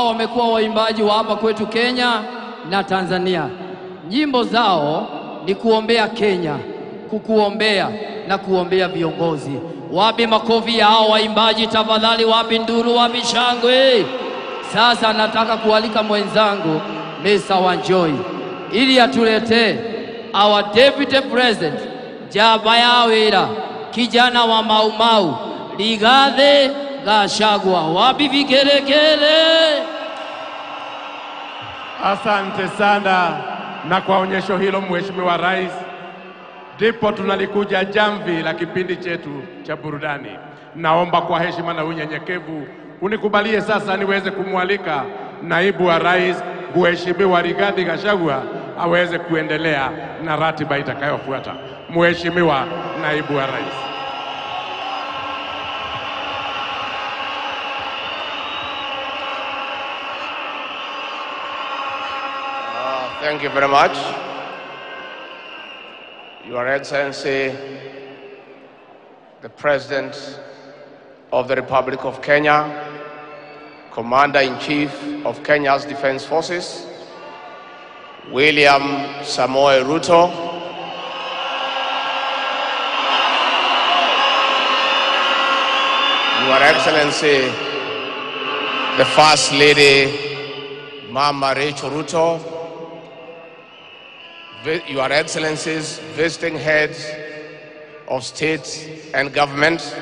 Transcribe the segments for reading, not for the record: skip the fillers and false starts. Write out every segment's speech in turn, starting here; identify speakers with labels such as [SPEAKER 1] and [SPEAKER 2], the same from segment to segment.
[SPEAKER 1] wamekuwa waimbaji wa hapa kwetu Kenya na Tanzania. Nyimbo zao ni kuombea Kenya, kukuombea na kuombea viongozi. Wapi makofi ya hao waimbaji tafadhali? Wapi nduru? Wapi shangwe? Sasa nataka kualika mwenzangu Mr. Wanjoy ili atuletee our Deputy President Jabayawira, kijana wa Mau Mau, Rigathi Gachagua. Wapi vigelegele?
[SPEAKER 2] Asante sana, na kwa onyesho hilo Mheshimiwa Rais, ndipo tunalikuja jamvi la kipindi chetu cha burudani. Naomba kwa heshima na unyenyekevu unikubalie sasa niweze kumwalika Naibu wa Rais Mheshimiwa Rigathi Gachagua aweze kuendelea na ratiba itakayofuata. Mheshimiwa Naibu wa Rais.
[SPEAKER 3] Thank you very much. Your Excellency, the President of the Republic of Kenya, Commander-in-Chief of Kenya's Defense Forces, William Samoei Ruto, Your Excellency, the First Lady, Mama Rachel Ruto, Your Excellencies, visiting heads of states and government,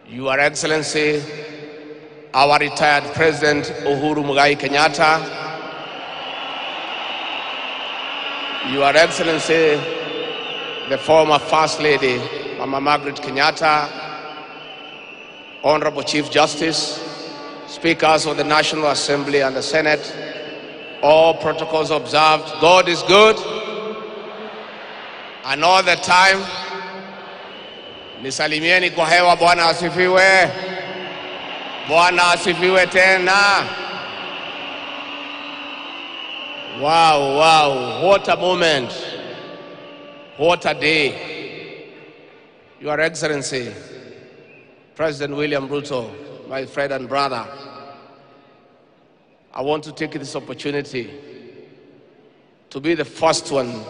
[SPEAKER 3] Your Excellency, our retired President Uhuru Muigai Kenyatta, Your Excellency, the former First Lady, Mama Margaret Kenyatta, Honorable Chief Justice, Speakers of the National Assembly and the Senate, all protocols observed. God is good, and all the time. Nisalimieni kwa hewa. Bwana asifiwe. Bwana asifiwe tena. Wow, wow, what a moment. What a day. Your Excellency, President William Ruto, my friend and brother, I want to take this opportunity to be the first one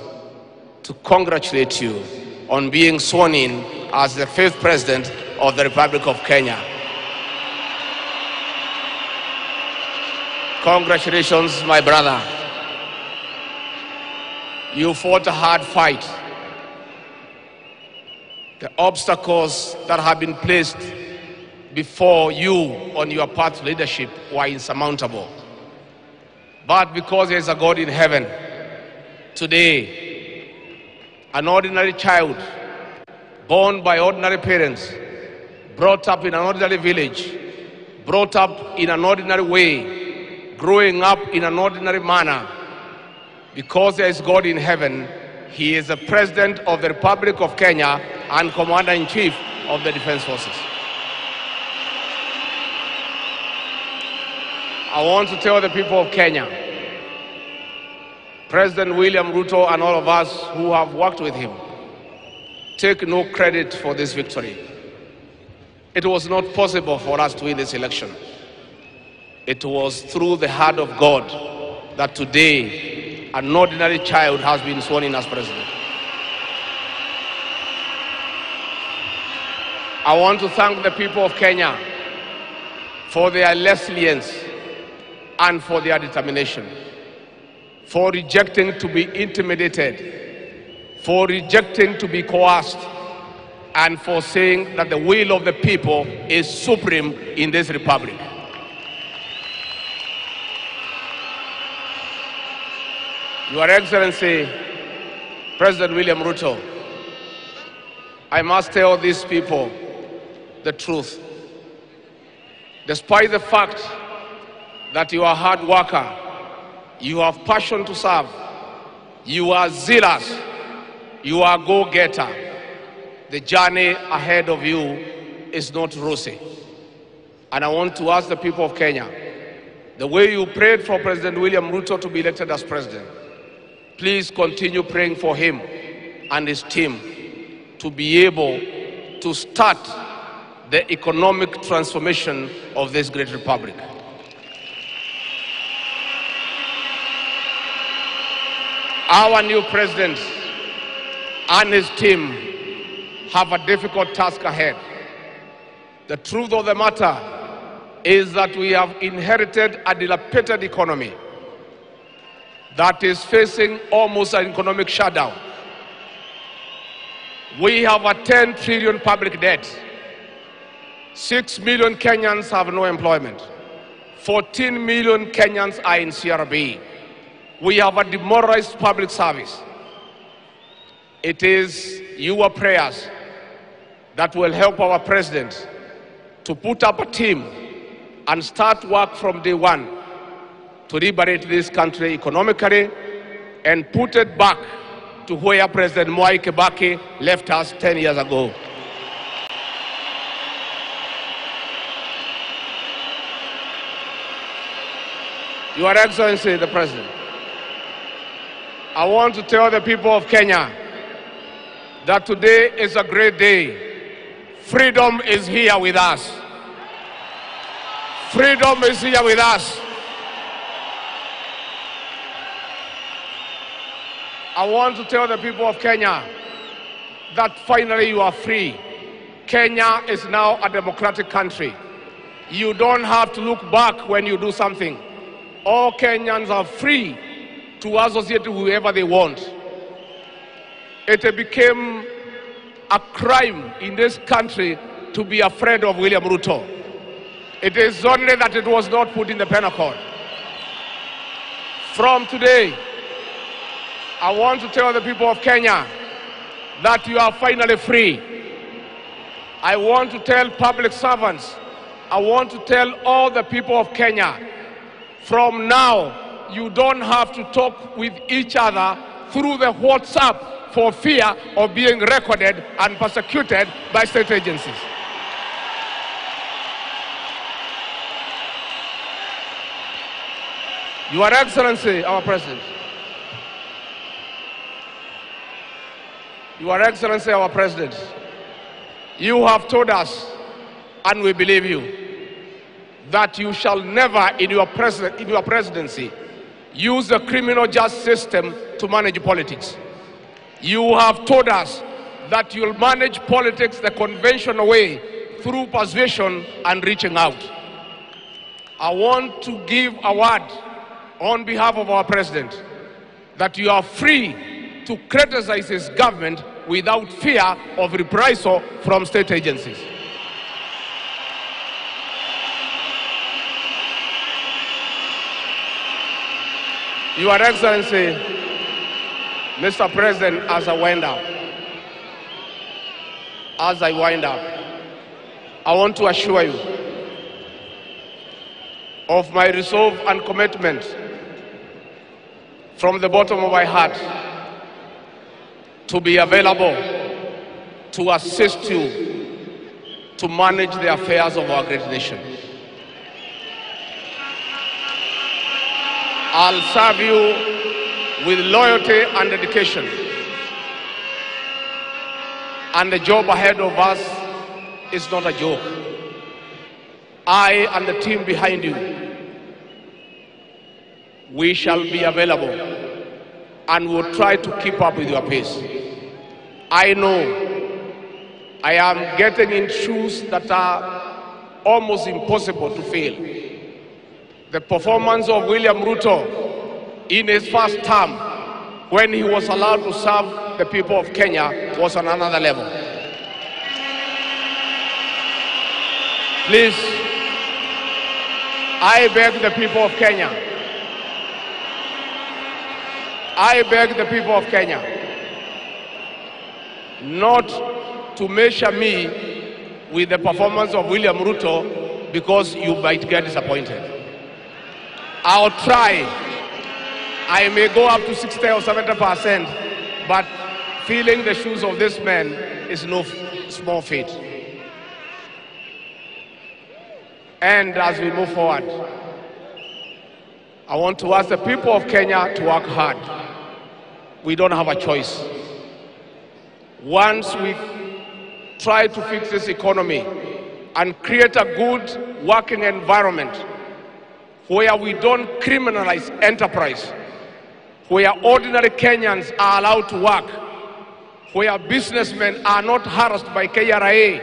[SPEAKER 3] to congratulate you on being sworn in as the 5th President of the Republic of Kenya. Congratulations, my brother. You fought a hard fight. The obstacles that have been placed before you on your path to leadership were insurmountable. But because there is a God in heaven, today, an ordinary child, born by ordinary parents, brought up in an ordinary village, brought up in an ordinary way, growing up in an ordinary manner, because there is God in heaven, he is the President of the Republic of Kenya and Commander-in-Chief of the Defense Forces. I want to tell the people of Kenya, President William Ruto and all of us who have worked with him, take no credit for this victory. It was not possible for us to win this election. It was through the hand of God that today an ordinary child has been sworn in as president. I want to thank the people of Kenya for their resilience and for their determination, for rejecting to be intimidated, for rejecting to be coerced, and for saying that the will of the people is supreme in this republic. Your Excellency, President William Ruto, I must tell these people the truth. Despite the fact that you are a hard worker, you have passion to serve, you are zealous, you are a go-getter, the journey ahead of you is not rosy. And I want to ask the people of Kenya, the way you prayed for President William Ruto to be elected as president, please continue praying for him and his team to be able to start the economic transformation of this great republic. Our new president and his team have a difficult task ahead. The truth of the matter is that we have inherited a dilapidated economy that is facing almost an economic shutdown. We have a 10 trillion public debt. 6 million Kenyans have no employment. 14 million Kenyans are in CRB. We have a demoralized public service. It is your prayers that will help our president to put up a team and start work from day one to liberate this country economically and put it back to where President Mwai Kibaki left us 10 years ago. Your Excellency, the President, I want to tell the people of Kenya that today is a great day. Freedom is here with us. Freedom is here with us. I want to tell the people of Kenya that finally you are free. Kenya is now a democratic country. You don't have to look back when you do something. All Kenyans are free to associate with whoever they want. It became a crime in this country to be afraid of William Ruto. It is only that it was not put in the penal code. From today, I want to tell the people of Kenya that you are finally free. I want to tell public servants, I want to tell all the people of Kenya, from now, you don't have to talk with each other through the WhatsApp for fear of being recorded and persecuted by state agencies. Your Excellency, our President. Your Excellency, our President, you have told us, and we believe you, that you shall never in your presidency use the criminal justice system to manage politics. You have told us that you'll manage politics the conventional way through persuasion and reaching out. I want to give a word on behalf of our president that you are free to criticize his government without fear of reprisal from state agencies. Your Excellency, Mr. President, as I wind up, I want to assure you of my resolve and commitment from the bottom of my heart to be available to assist you to manage the affairs of our great nation. I'll serve you with loyalty and dedication. And the job ahead of us is not a joke. I and the team behind you, we shall be available and will try to keep up with your pace. I know I am getting in shoes that are almost impossible to fill. The performance of William Ruto in his first term, when he was allowed to serve the people of Kenya, was on another level. Please, I beg the people of Kenya, not to measure me with the performance of William Ruto, because you might get disappointed. I'll try. I may go up to 60 or 70%, but filling the shoes of this man is no small feat. And as we move forward, I want to ask the people of Kenya to work hard. We don't have a choice. Once we try to fix this economy and create a good working environment where we don't criminalize enterprise, where ordinary Kenyans are allowed to work, where businessmen are not harassed by KRA,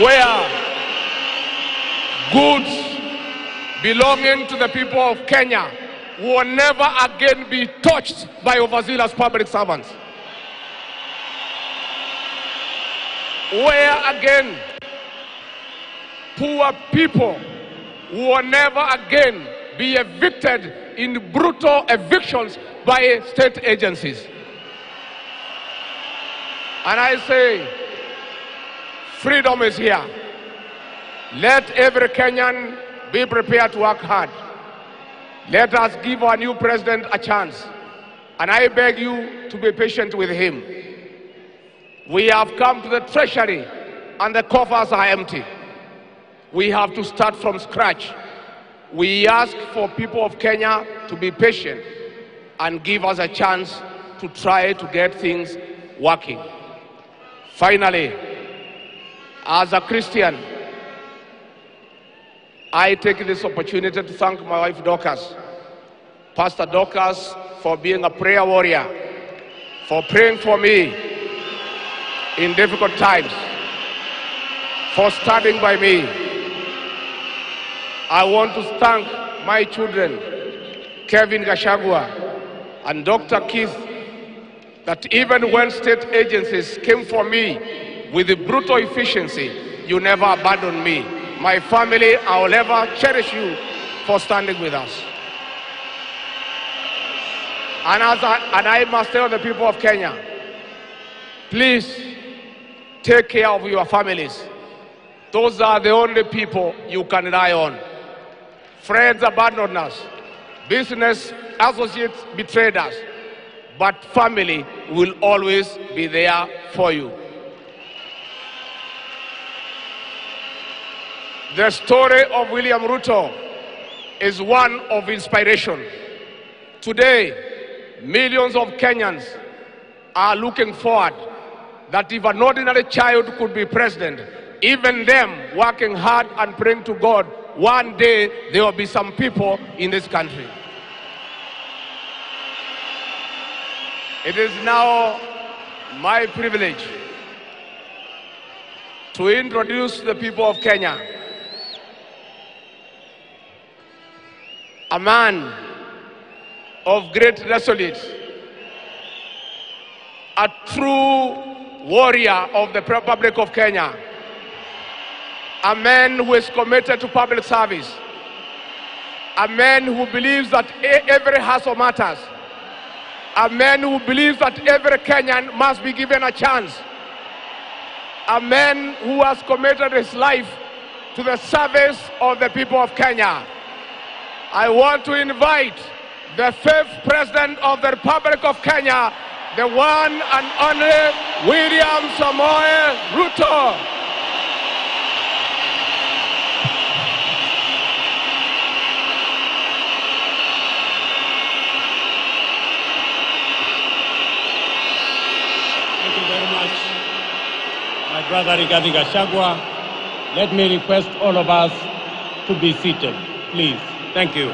[SPEAKER 3] where goods belonging to the people of Kenya will never again be touched by overzealous public servants. Where again poor people will never again be evicted in brutal evictions by state agencies. And I say, freedom is here. Let every Kenyan be prepared to work hard. Let us give our new president a chance. And I beg you to be patient with him. We have come to the treasury and the coffers are empty. We have to start from scratch. We ask for people of Kenya to be patient and give us a chance to try to get things working. Finally, as a Christian, I take this opportunity to thank my wife Dorcas, Pastor Dorcas, for being a prayer warrior, for praying for me in difficult times, for standing by me. I want to thank my children, Kevin Gashagua and Dr. Keith, that even when state agencies came for me with the brutal efficiency, you never abandoned me. My family, I will ever cherish you for standing with us. And I must tell the people of Kenya, please take care of your families. Those are the only people you can rely on. Friends abandoned us. Business associates betrayed us. But family will always be there for you. The story of William Ruto is one of inspiration. Today, millions of Kenyans are looking forward that if an ordinary child could be president, even them working hard and praying to God, one day there will be some people in this country. It is now my privilege to introduce the people of Kenya a man of great resolute, a true warrior of the Republic of Kenya, a man who is committed to public service, a man who believes that every hustle matters, a man who believes that every Kenyan must be given a chance, a man who has committed his life to the service of the people of Kenya. I want to invite the fifth president of the Republic of Kenya, the one and only William Samoei Ruto.
[SPEAKER 4] Thank you very much, my brother Rigathi Gachagua. Let me request all of us to be seated, please. Thank you.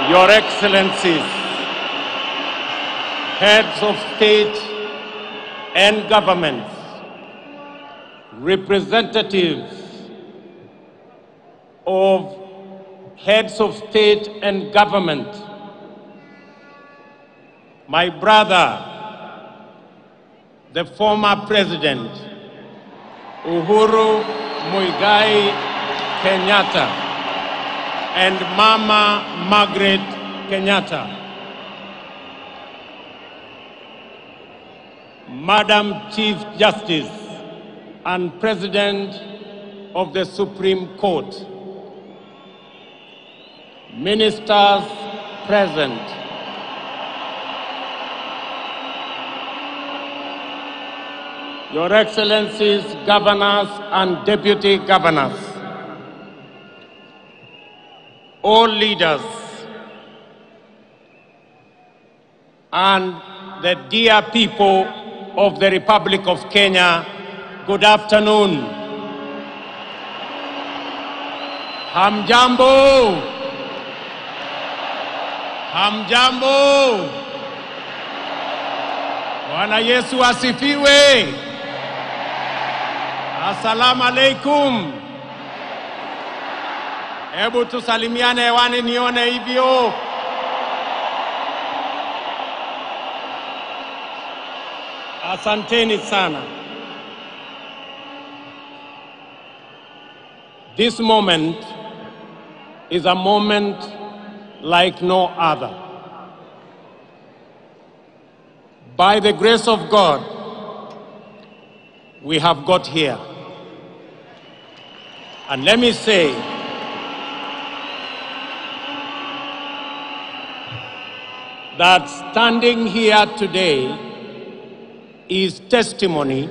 [SPEAKER 4] Your Excellencies, heads of state and governments, representatives of heads of state and government, my brother, the former president, Uhuru Muigai Kenyatta, and Mama Margaret Kenyatta, Madam Chief Justice and President of the Supreme Court, ministers present, Your Excellencies, Governors and Deputy Governors, all leaders, and the dear people of the Republic of Kenya, good afternoon. Hamjambo. Hamjambo. Bwana Yesu asifiwe. Assalamu alaikum. Hebu tusalimiane hewani nione hivyo. Asanteni sana. This moment is a moment like no other. By the grace of God, we have got here. And let me say, that standing here today is testimony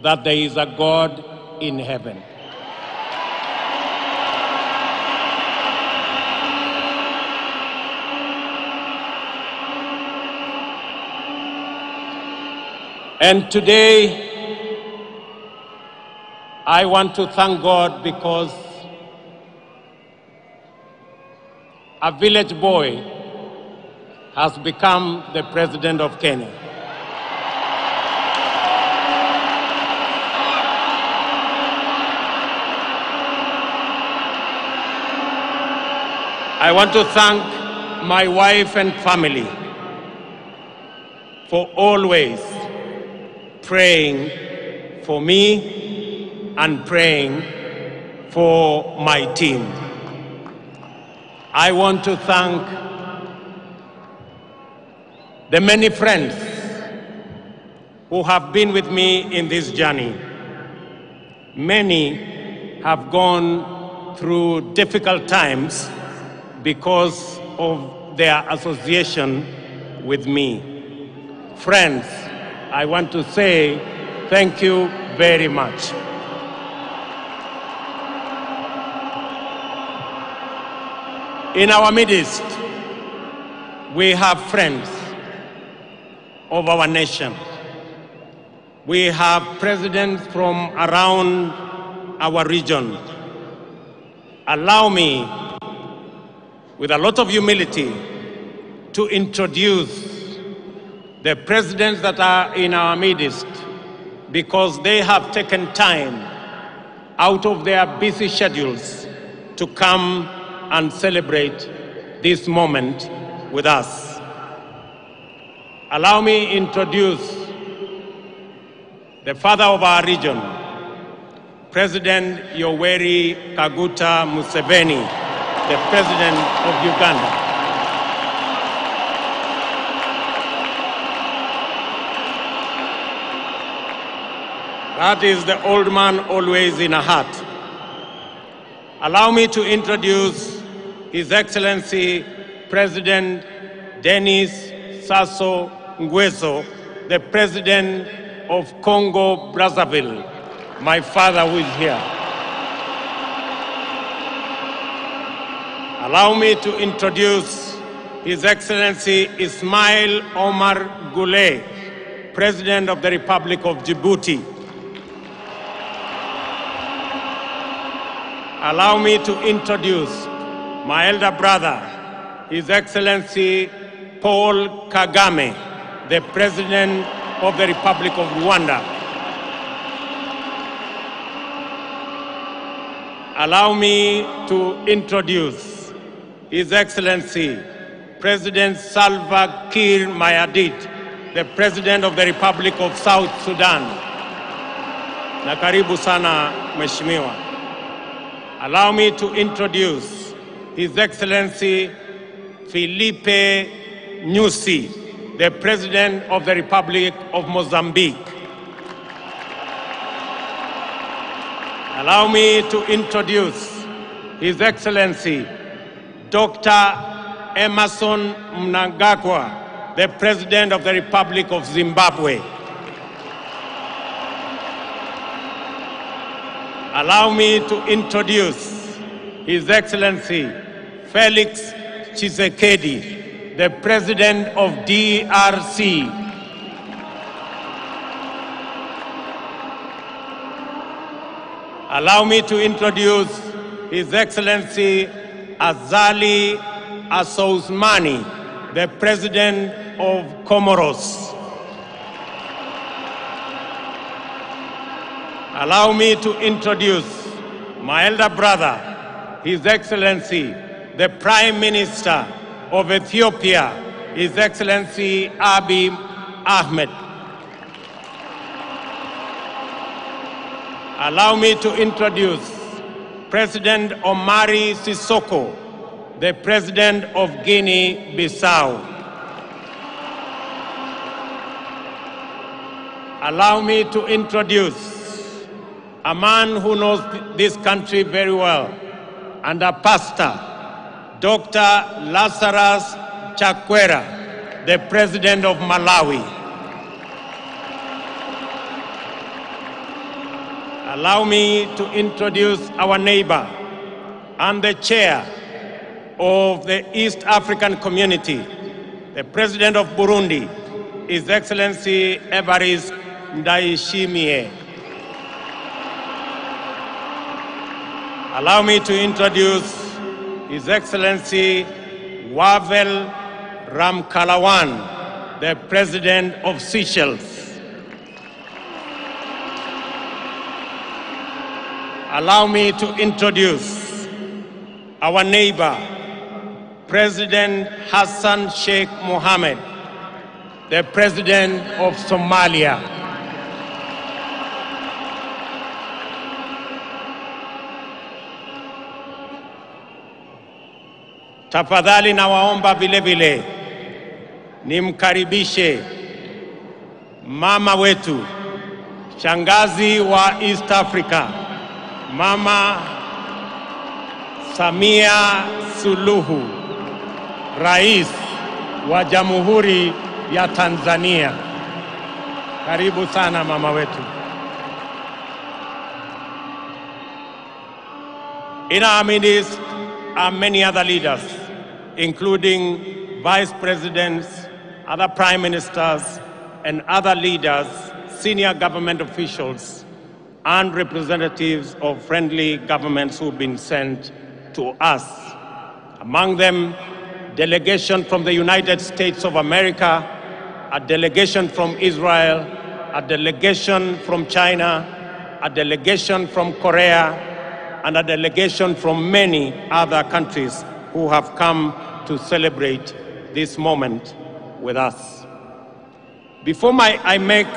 [SPEAKER 4] that there is a God in heaven. And today, I want to thank God because a village boy has become the President of Kenya. I want to thank my wife and family for always praying for me and praying for my team. I want to thank the many friends who have been with me in this journey. Many have gone through difficult times because of their association with me. Friends, I want to say thank you very much. In our midst, we have friends of our nation. We have presidents from around our region. Allow me, with a lot of humility, to introduce the presidents that are in our midst, because they have taken time out of their busy schedules to come and celebrate this moment with us. Allow me introduce the father of our region, President Yoweri Kaguta Museveni, the President of Uganda. That is the old man always in a hat. Allow me to introduce His Excellency President Denis Sassou Nguesso, the President of Congo Brazzaville, my father who is here. Allow me to introduce His Excellency Ismail Omar Guelleh, President of the Republic of Djibouti. Allow me to introduce my elder brother, His Excellency Paul Kagame, the President of the Republic of Rwanda. Allow me to introduce His Excellency President Salva Kiir Mayardit, the President of the Republic of South Sudan. Na karibu sana, Mheshimiwa. Allow me to introduce His Excellency Filipe Nyusi, the President of the Republic of Mozambique. Allow me to introduce His Excellency Dr. Emerson Mnangagwa, the President of the Republic of Zimbabwe. allow me to introduce His Excellency Felix Tshisekedi, the President of DRC. Allow me to introduce His Excellency Azali Assoumani, the President of Comoros. Allow me to introduce my elder brother, His Excellency, the Prime Minister of Ethiopia, His Excellency Abiy Ahmed. Allow me to introduce President Omari Sissoko, the President of Guinea-Bissau. Allow me to introduce a man who knows this country very well, and a pastor, Dr. Lazarus Chakwera, the President of Malawi. Allow me to introduce our neighbor and the chair of the East African Community, the President of Burundi, His Excellency Evariste Ndayishimiye. Allow me to introduce His Excellency Wavel Ramkalawan, the President of Seychelles. Allow me to introduce our neighbor, President Hassan Sheikh Mohammed, the President of Somalia. Tafadhali nawaomba vile vile nimkaribishe mama wetu, shangazi wa East Africa, Mama Samia Suluhu, Rais wa Jamhuri ya Tanzania. Karibu sana mama wetu. In our midst are many other leaders, including vice presidents, other prime ministers, and other leaders, senior government officials, and representatives of friendly governments who've been sent to us. Among them, delegation from the United States of America, a delegation from Israel, a delegation from China, a delegation from Korea, and a delegation from many other countries who have come to celebrate this moment with us. Before I make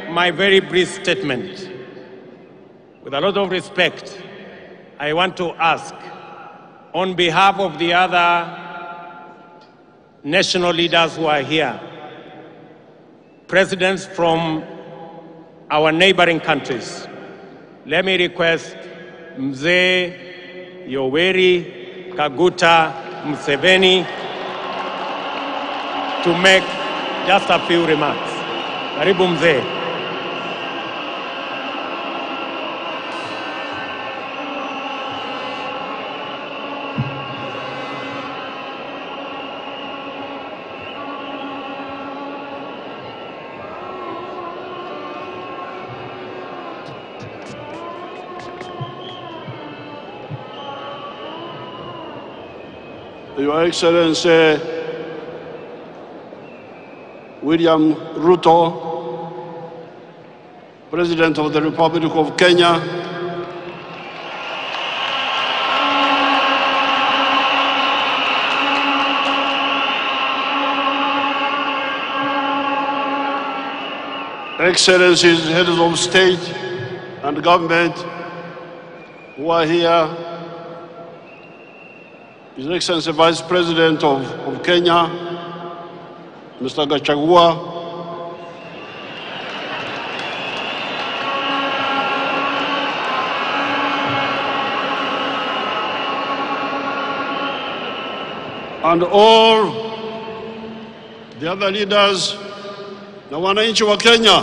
[SPEAKER 4] my very brief statement, with a lot of respect, I want to ask, on behalf of the other national leaders who are here, presidents from our neighboring countries, let me request Mzee Yoweri Kaguta Museveni to make just a few remarks. Karibu Mzee.
[SPEAKER 5] Your Excellency William Ruto, President of the Republic of Kenya, Excellencies, heads of state and government who are here, His Excellency Vice President of Kenya, Mr. Gachagua, and all the other leaders na wananchi wa Kenya.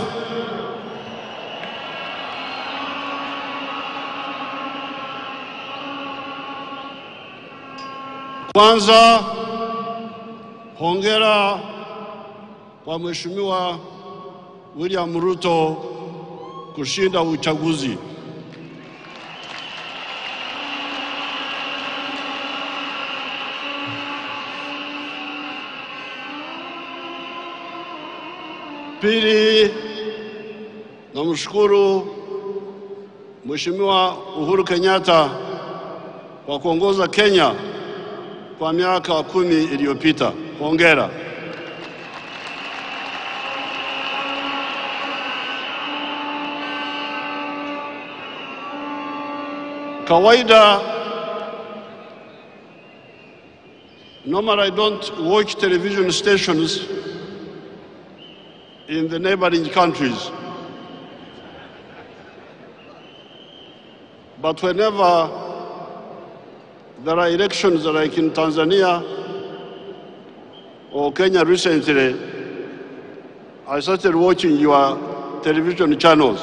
[SPEAKER 5] Kwanza, hongera kwa Mheshimiwa William Ruto kushinda uchaguzi. Pili, namshukuru Mheshimiwa Uhuru Kenyatta kwa kuongoza Kenya kwa miaka 10 iliyopita. Hongera. Kawaida, normally I don't watch television stations in the neighboring countries. But whenever there are elections like in Tanzania or Kenya recently, I started watching your television channels.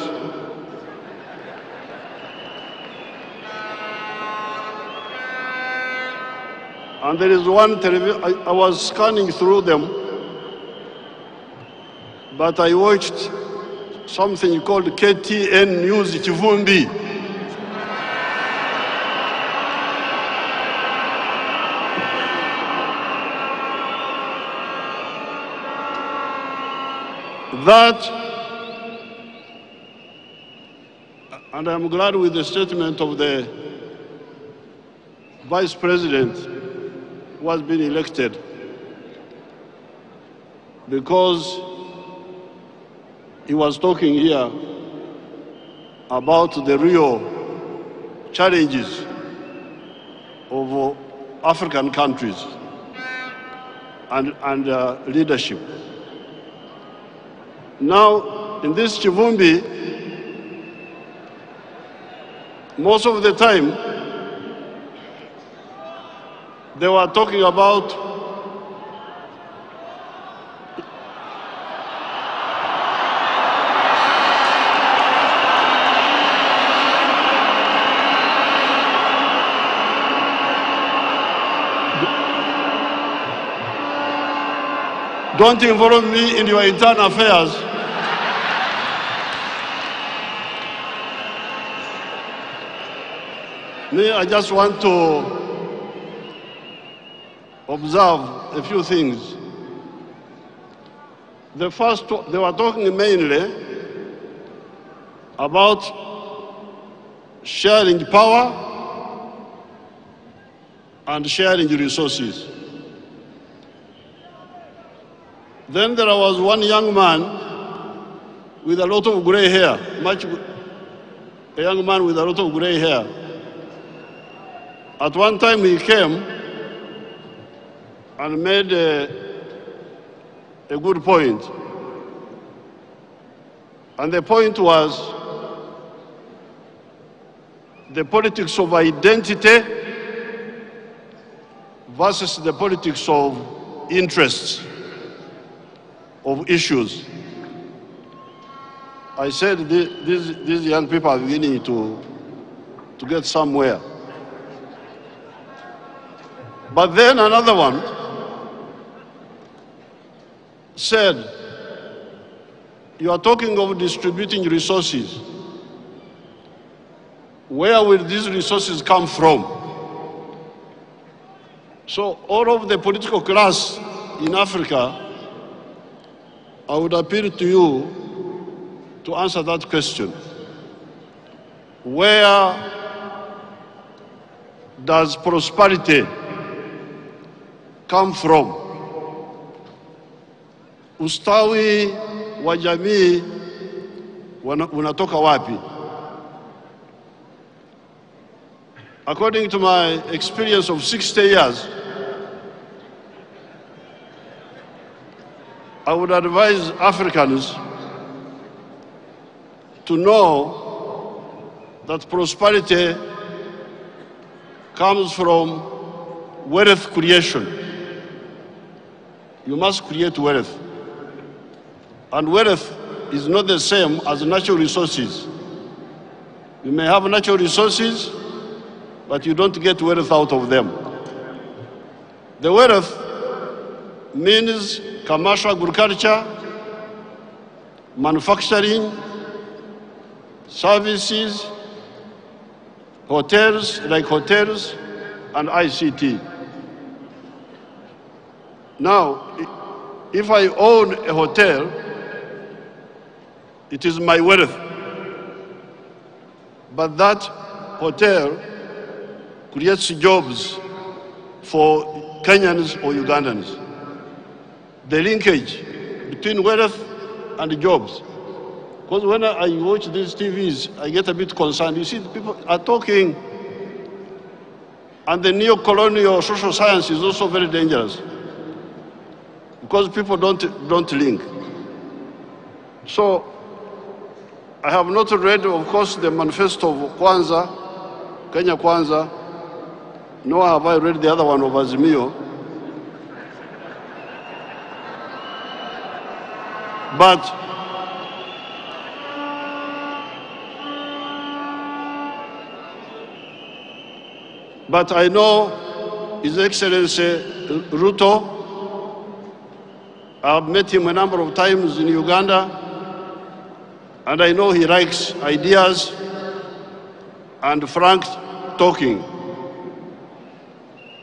[SPEAKER 5] And there is one television, I was scanning through them, but I watched something called KTN News Chivumbi. That, and I'm glad with the statement of the Vice President who has been elected, because he was talking here about the real challenges of African countries and leadership. Now, in this Chivumbi, most of the time, they were talking about don't involve me in your internal affairs. Me, I just want to observe a few things. The first, they were talking mainly about sharing power and sharing resources. Then there was one young man with a lot of gray hair, a young man with a lot of gray hair. At one time he came and made a good point. And the point was the politics of identity versus the politics of interests, of issues. I said these young people are beginning to get somewhere. But then another one said, you are talking of distributing resources. Where will these resources come from? So all of the political class in Africa, I would appeal to you to answer that question. Where does prosperity come from? Ustawi wa jamii unatoka wapi? According to my experience of 60 years, I would advise Africans to know that prosperity comes from wealth creation. You must create wealth. And wealth is not the same as natural resources. You may have natural resources, but you don't get wealth out of them. The wealth means commercial agriculture, manufacturing, services, hotels, and ICT. Now, if I own a hotel, it is my wealth. But that hotel creates jobs for Kenyans or Ugandans. The linkage between wealth and jobs. Because when I watch these TVs, I get a bit concerned. You see, people are talking, and the neo-colonial social science is also very dangerous. Because people don't link. So, I have not read, of course, the manifesto of Kwanza, Kenya Kwanza, nor have I read the other one of Azimio. But I know His Excellency Ruto. I've met him a number of times in Uganda, and I know he likes ideas and frank talking.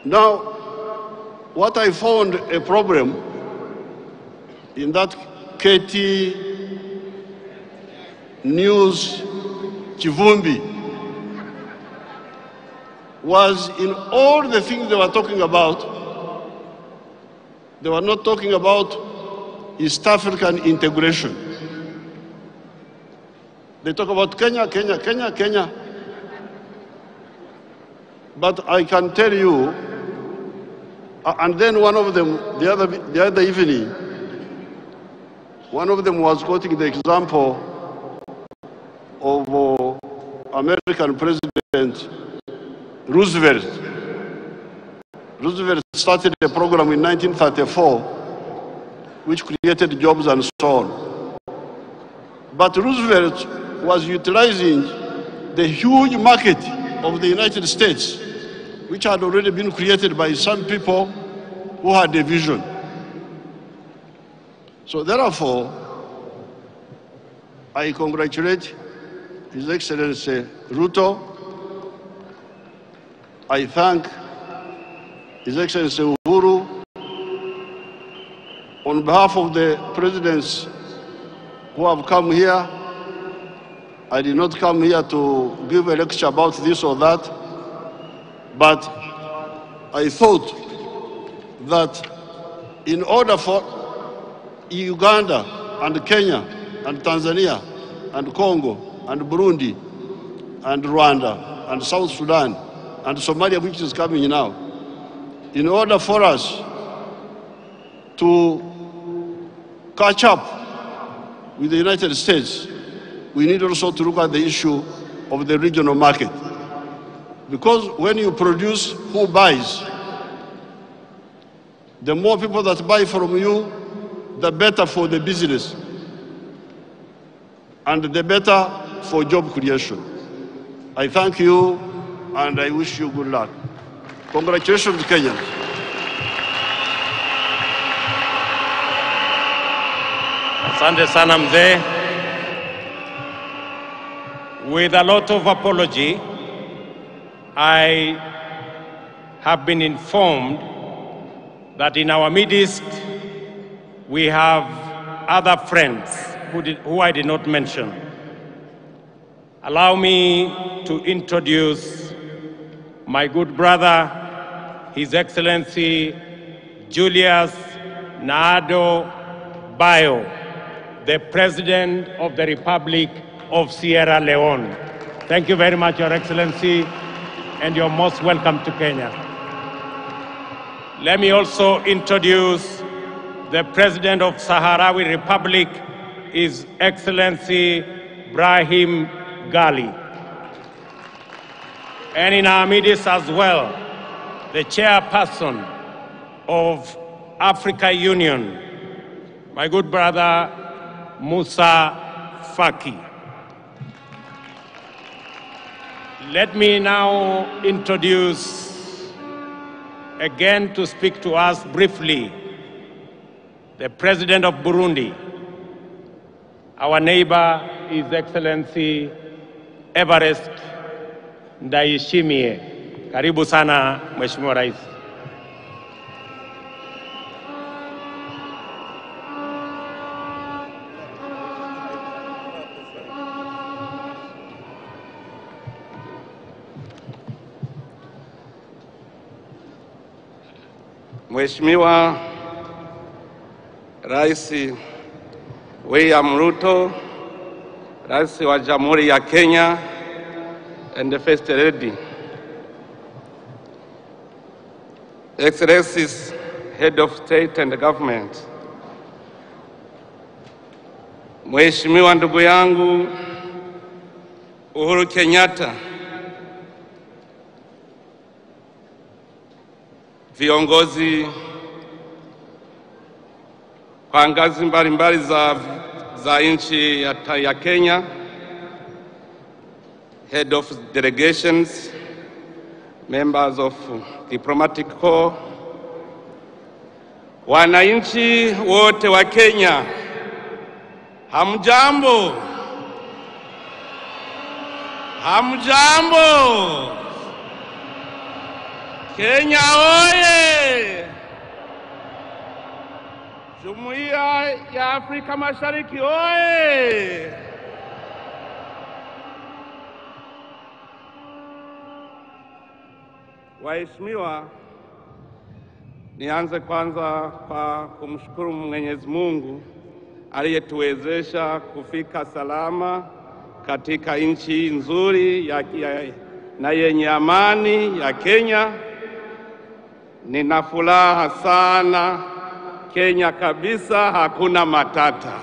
[SPEAKER 5] Now, what I found a problem in that KT News Chivumbi was in all the things they were talking about, they were not talking about East African integration. They talk about Kenya, Kenya, Kenya, Kenya. But I can tell you, and then one of them, the other evening, one of them was quoting the example of American President Roosevelt. Roosevelt started a program in 1934 which created jobs and so on. But Roosevelt was utilizing the huge market of the United States, which had already been created by some people who had a vision. So therefore, I congratulate His Excellency Ruto. I thank His Excellency Uhuru. On behalf of the presidents who have come here, I did not come here to give a lecture about this or that, but I thought that in order for Uganda and Kenya and Tanzania and Congo and Burundi and Rwanda and South Sudan and Somalia, which is coming now, in order for us to catch up with the United States, we need also to look at the issue of the regional market. Because when you produce, who buys? The more people that buy from you, the better for the business, and the better for job creation. I thank you, and I wish you good luck. Congratulations, Kenyans.
[SPEAKER 4] Asante sana mzee. With a lot of apology, I have been informed that in our midst we have other friends who I did not mention. Allow me to introduce my good brother, His Excellency Julius Naado Bio, the President of the Republic of Sierra Leone. Thank you very much, Your Excellency, and you're most welcome to Kenya. Let me also introduce the President of Sahrawi Republic, His Excellency Brahim Gali. And in our midst as well, the chairperson of Africa Union, my good brother Musa Faki. Let me now introduce again to speak to us briefly the President of Burundi, our neighbor, His Excellency Evariste Ndayishimiye. Karibu sana, Mheshimiwa Rais.
[SPEAKER 3] Mheshimiwa Rais William Ruto, Rais wa Jamhuri ya Kenya, and the First Lady, Excellencies, Head of State and Government, Mheshimiwa ndugu yangu Uhuru Kenyatta, viongozi kwa ngazi mbalimbali za nchi ya Kenya, Head of Delegations, members of Diplomatic Corps, wananchi wote wa Kenya, hamjambo? Hamjambo? Kenya oye! Jumuiya ya Afrika Mashariki oye! Waheshimiwa, nianze kwanza kwa kumshukuru Mwenyezi Mungu aliyetuwezesha kufika salama katika nchi nzuri na yenye amani ya Kenya. Nina furaha sana, Kenya kabisa, hakuna matata.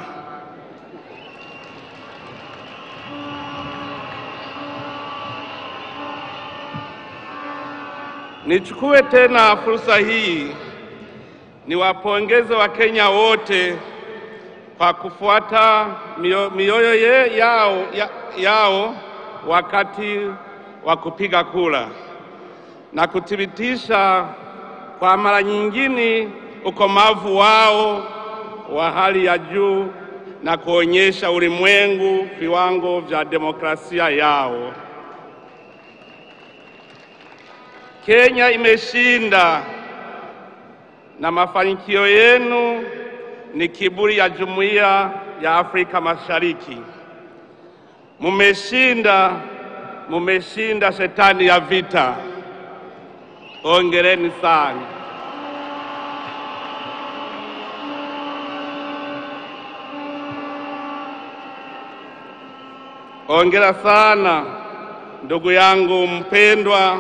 [SPEAKER 3] Nichukue tena fursa hii niwapongeze Wakenya wote kwa kufuata mioyo yao wakati wa kupiga kura na kuthibitisha kwa mara nyingine ukomavu wao wa hali ya juu na kuonyesha ulimwengu viwango vya demokrasia yao. Kenya imeshinda na mafanikio yenu ni kiburi ya Jumuiya ya Afrika Mashariki. Mumeshinda shetani ya vita. Hongereni sana. Hongera sana ndugu yangu mpendwa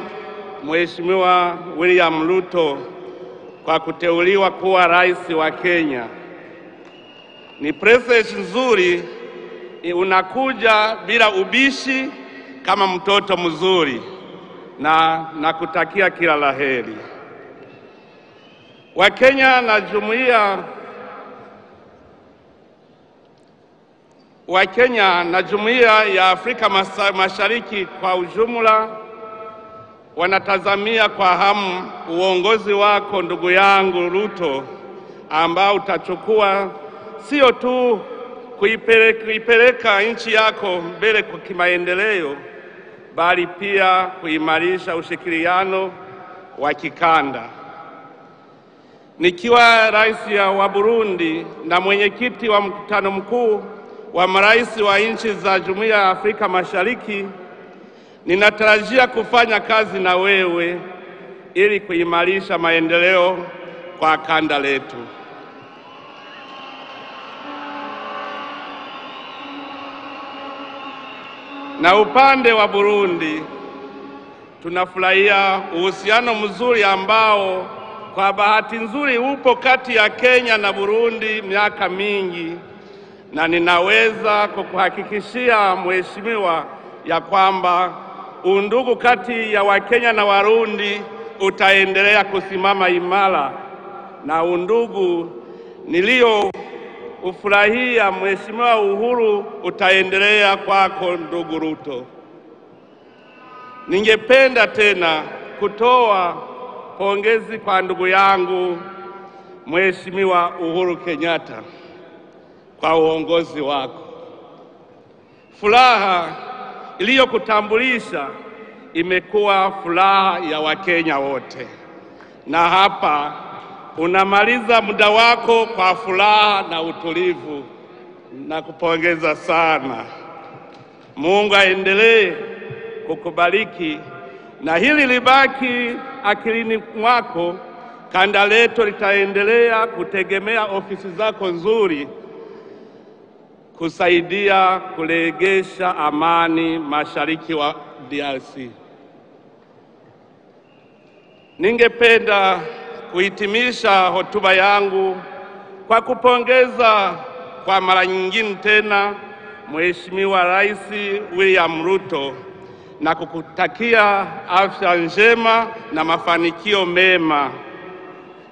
[SPEAKER 3] Mheshimiwa William Ruto kwa kuteuliwa kuwa rais wa Kenya. Ni prestige nzuri, unakuja bila ubishi kama mtoto mzuri, na nakutakia kila laheri. Wakenya na Jumuiya ya Afrika Mashariki kwa ujumla wanatazamia kwa hamu uongozi wako ndugu yangu Ruto, ambao utachukua sio tu kuipeleka nchi yako mbele kwa kimaendeleo, bali pia kuimarisha ushirikiano wa kikanda. Nikiwa rais wa Burundi na mwenyekiti wa mkutano mkuu wa marais wa nchi za Jumuiya ya Afrika Mashariki, ninatarajia kufanya kazi na wewe ili kuimarisha maendeleo kwa kanda letu. Na upande wa Burundi, tunafurahia uhusiano mzuri ambao kwa bahati nzuri upo kati ya Kenya na Burundi miaka mingi, na ninaweza kukuhakikishia Mheshimiwa ya kwamba undugu kati ya Wakenya na Warundi utaendelea kusimama imara, na undugu nilio ufurahia Mheshimiwa Uhuru utaendelea kwako ndugu Ruto. Ningependa tena kutoa pongezi kwa ndugu yangu Mheshimiwa Uhuru Kenyatta kwa uongozi wako. Furaha iliyokutambulisha imekuwa furaha ya Wakenya wote, na hapa unamaliza muda wako kwa furaha na utulivu. Nakupongeza sana. Mungu aendelee kukubariki na hili libaki akilini mwako. Kanda letu litaendelea kutegemea ofisi zako nzuri kusaidia kurejesha amani mashariki wa DRC. Ningependa kuhitimisha hotuba yangu kwa kupongeza kwa mara nyingine tena Mheshimiwa Rais William Ruto na kukutakia afya njema na mafanikio mema.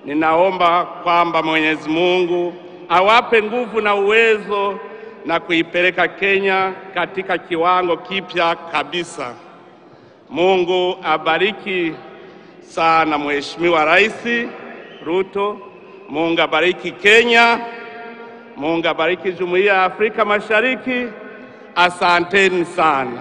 [SPEAKER 3] Ninaomba kwamba Mwenyezi Mungu awape nguvu na uwezo na kuipeleka Kenya katika kiwango kipya kabisa. Mungu abariki sana Mheshimiwa Rais Ruto. Mungu abariki Kenya. Mungu abariki Jumuiya ya Afrika Mashariki. Asanteni sana.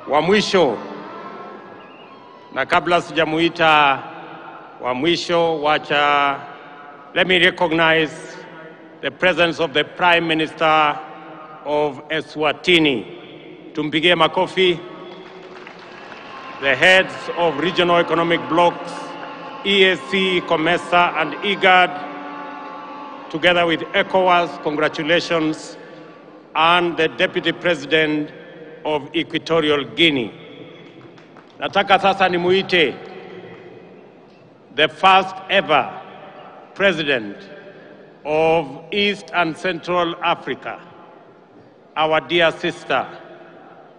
[SPEAKER 4] Wa mwisho, na kabla sijamuita wa mwisho, let me recognize the presence of the Prime Minister of Eswatini. Tumpigie makofi. The heads of regional economic blocks, EAC, COMESA and IGAD, together with ECOWAS, congratulations, and the Deputy President of Equatorial Guinea. Nataka sasa nimuite the first ever President of East and Central Africa, our dear sister,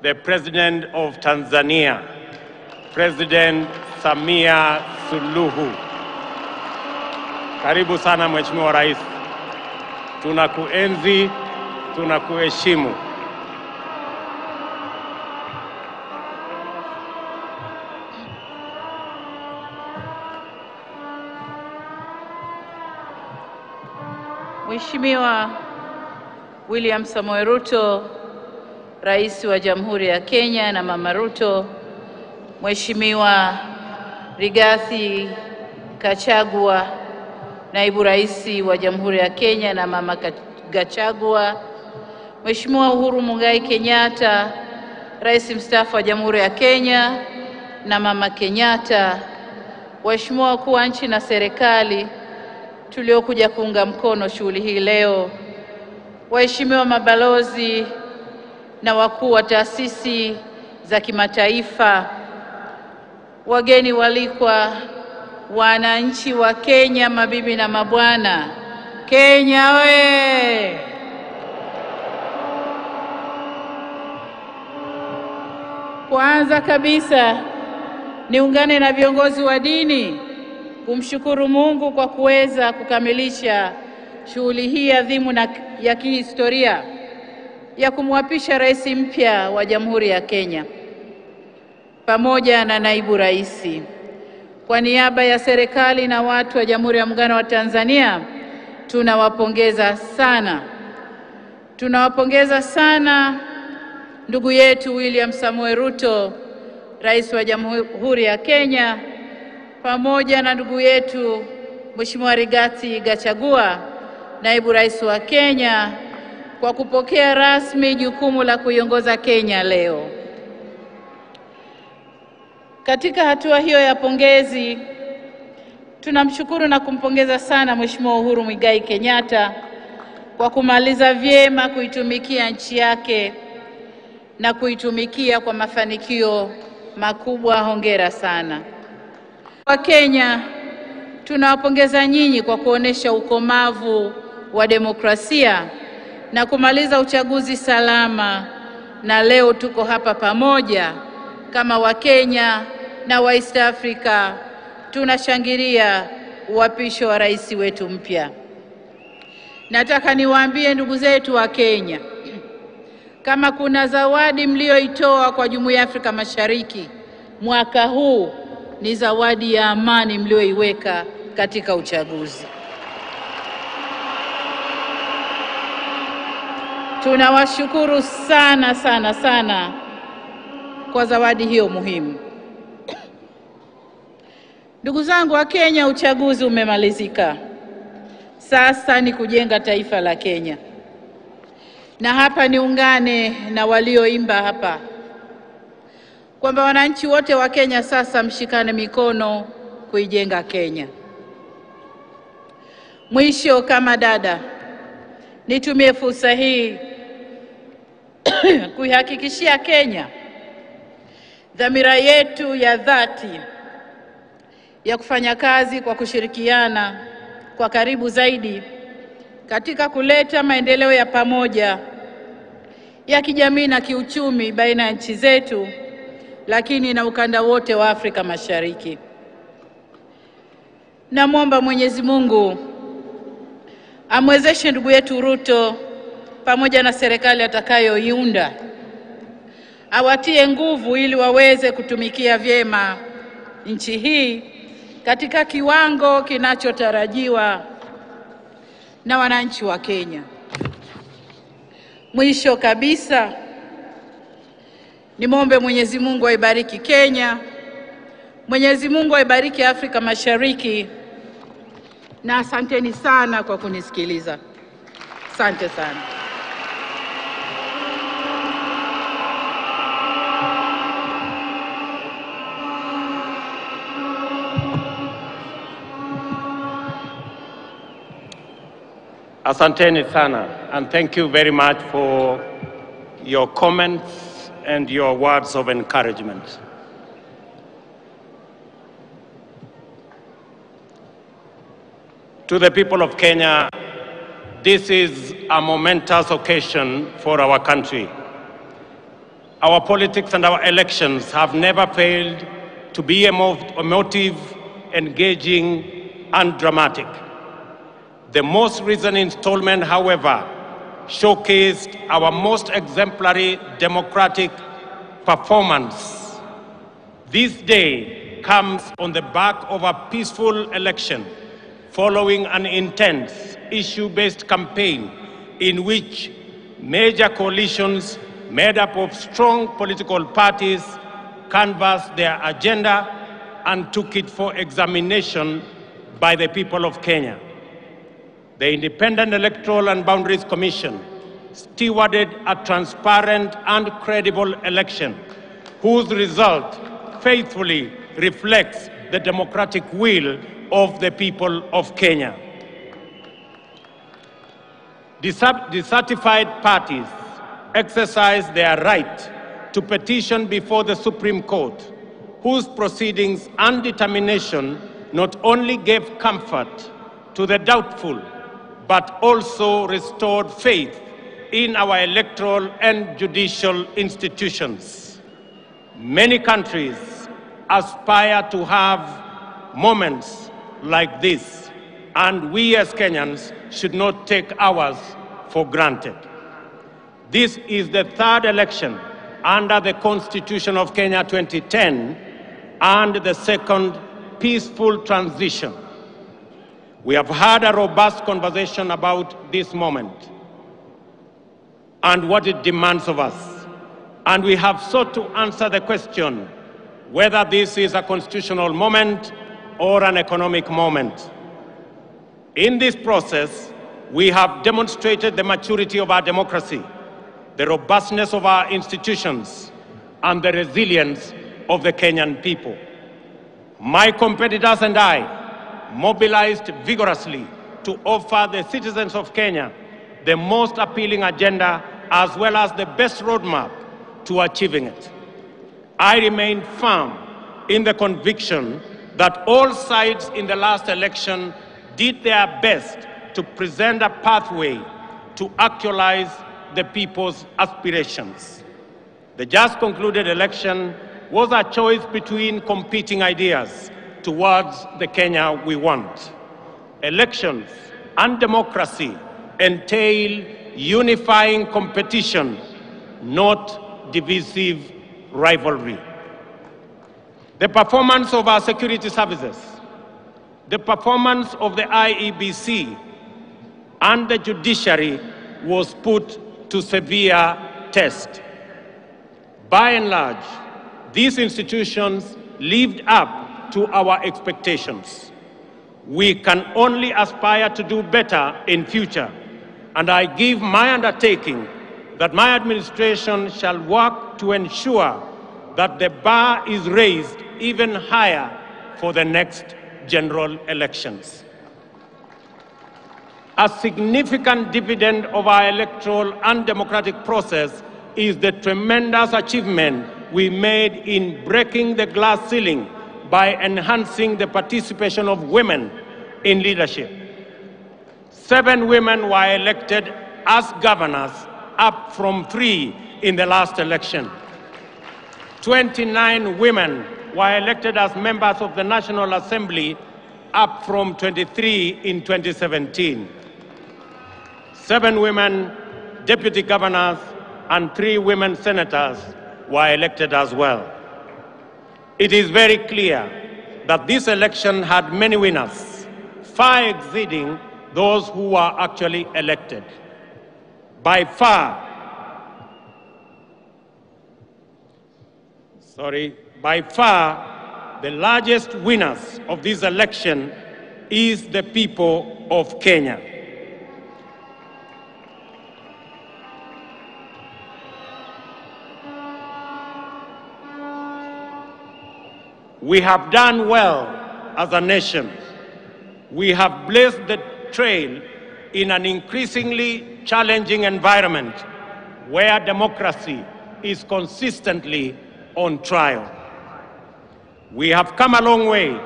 [SPEAKER 4] the President of Tanzania, President Samia Suluhu. Karibu sana Mheshimiwa Rais. Tunakuenzi, tunakuheshimu.
[SPEAKER 6] Mheshimiwa William Samoei Ruto, Rais wa Jamhuri ya Kenya na Mama Ruto, Mheshimiwa Rigathi Gachagua, Naibu Rais wa Jamhuri ya Kenya na Mama Gachagua, Mheshimiwa Uhuru Muigai Kenyatta, Rais mstaafu wa Jamhuri ya Kenya na Mama Kenyatta, waheshimiwa wakuu wa nchi na serikali tuliokuja kuunga mkono shughuli hii leo, waheshimiwa mabalozi na wakuu wa taasisi za kimataifa, wageni walikwa, wananchi wa Kenya, mabibi na mabwana. Kenya we! Kwanza kabisa niungane na viongozi wa dini kumshukuru Mungu kwa kuweza kukamilisha shughuli hii adhimu na ya kihistoria ya kumwapisha rais mpya wa Jamhuri ya Kenya pamoja na naibu rais. Kwa niaba ya serikali na watu wa Jamhuri ya Muungano wa Tanzania, tunawapongeza sana. Tunawapongeza sana ndugu yetu William Samoei Ruto, Rais wa Jamhuri ya Kenya, pamoja na ndugu yetu Mheshimiwa Rigathi Gachagua, Naibu Rais wa Kenya, kwa kupokea rasmi jukumu la kuiongoza Kenya leo. Katika hatua hiyo ya pongezi, tunamshukuru na kumpongeza sana Mheshimiwa Uhuru Muigai Kenyatta kwa kumaliza vyema kuitumikia nchi yake na kuitumikia kwa mafanikio makubwa. Hongera sana. Wa Kenya, tunawapongeza nyinyi kwa kuonesha ukomavu wa demokrasia na kumaliza uchaguzi salama, na leo tuko hapa pamoja kama Wakenya na wa East Africa tunashangilia uapisho wa rais wetu mpya. nataka niwaambie ndugu zetu wa Kenya, kama kuna zawadi mlioitoa kwa Jumuiya ya Afrika Mashariki mwaka huu, ni zawadi ya amani mlioiweka katika uchaguzi. Tunawashukuru sana sana sana kwa zawadi hiyo muhimu. Ndugu zangu wa Kenya, uchaguzi umemalizika. Sasa ni kujenga taifa la Kenya. Na hapa niungane na walioimba hapa kwamba wananchi wote wa Kenya sasa mshikane mikono kuijenga Kenya. Mwisho, kama dada, nitumie fursa hii kuihakikishia Kenya dhamira yetu ya dhati ya kufanya kazi kwa kushirikiana kwa karibu zaidi katika kuleta maendeleo ya pamoja ya kijamii na kiuchumi baina ya nchi zetu, lakini na ukanda wote wa Afrika Mashariki. Namwomba Mwenyezi Mungu amwezeshe ndugu yetu Ruto pamoja na serikali atakayoiunda, awatie nguvu ili waweze kutumikia vyema nchi hii katika kiwango kinachotarajiwa na wananchi wa Kenya. Mwisho kabisa, nimwombe Mwenyezi Mungu aibariki Kenya, Mwenyezi Mungu aibariki Afrika Mashariki, na asanteni sana kwa kunisikiliza. Asante sana.
[SPEAKER 4] Asanteni sana, and thank you very much for your comments and your words of encouragement. To the people of Kenya, this is a momentous occasion for our country. Our politics and our elections have never failed to be emotive, engaging, and dramatic. The most recent installment, however, showcased our most exemplary democratic performance. This day comes on the back of a peaceful election following an intense issue-based campaign in which major coalitions made up of strong political parties canvassed their agenda and took it for examination by the people of Kenya. The Independent Electoral and Boundaries Commission stewarded a transparent and credible election whose result faithfully reflects the democratic will of the people of Kenya. Dissatisfied parties exercised their right to petition before the Supreme Court, whose proceedings and determination not only gave comfort to the doubtful, but also restored faith in our electoral and judicial institutions. Many countries aspire to have moments like this, and we as Kenyans should not take ours for granted. This is the third election under the Constitution of Kenya 2010 and the second peaceful transition. We have had a robust conversation about this moment and what it demands of us. And we have sought to answer the question whether this is a constitutional moment or an economic moment. In this process, we have demonstrated the maturity of our democracy, the robustness of our institutions, and the resilience of the Kenyan people. My competitors and I mobilized vigorously to offer the citizens of Kenya the most appealing agenda as well as the best roadmap to achieving it. I remain firm in the conviction that all sides in the last election did their best to present a pathway to actualize the people's aspirations. The just concluded election was a choice between competing ideas towards the Kenya we want. Elections and democracy entail unifying competition, not divisive rivalry. The performance of our security services, the performance of the IEBC and the judiciary was put to severe test. By and large, these institutions lived up to our expectations. We can only aspire to do better in future, and I give my undertaking that my administration shall work to ensure that the bar is raised even higher for the next general elections. A significant dividend of our electoral and democratic process is the tremendous achievement we made in breaking the glass ceiling by enhancing the participation of women in leadership. 7 women were elected as governors, up from 3 in the last election. 29 women were elected as members of the National Assembly, up from 23 in 2017. 7 women deputy governors and 3 women senators were elected as well. It is very clear that this election had many winners, far exceeding those who were actually elected. By far, the largest winners of this election is the people of Kenya. We have done well as a nation. We have blazed the trail in an increasingly challenging environment where democracy is consistently on trial. We have come a long way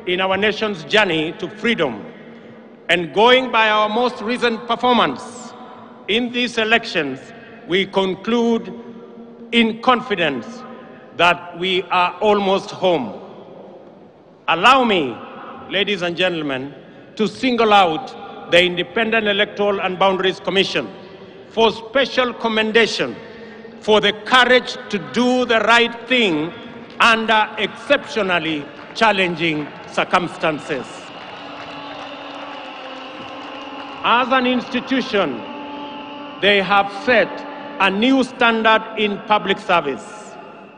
[SPEAKER 4] in our nation's journey to freedom, and going by our most recent performance in these elections, we conclude in confidence that we are almost home. Allow me, ladies and gentlemen, to single out the Independent Electoral and Boundaries Commission for special commendation for the courage to do the right thing under exceptionally challenging circumstances. As an institution, they have set a new standard in public service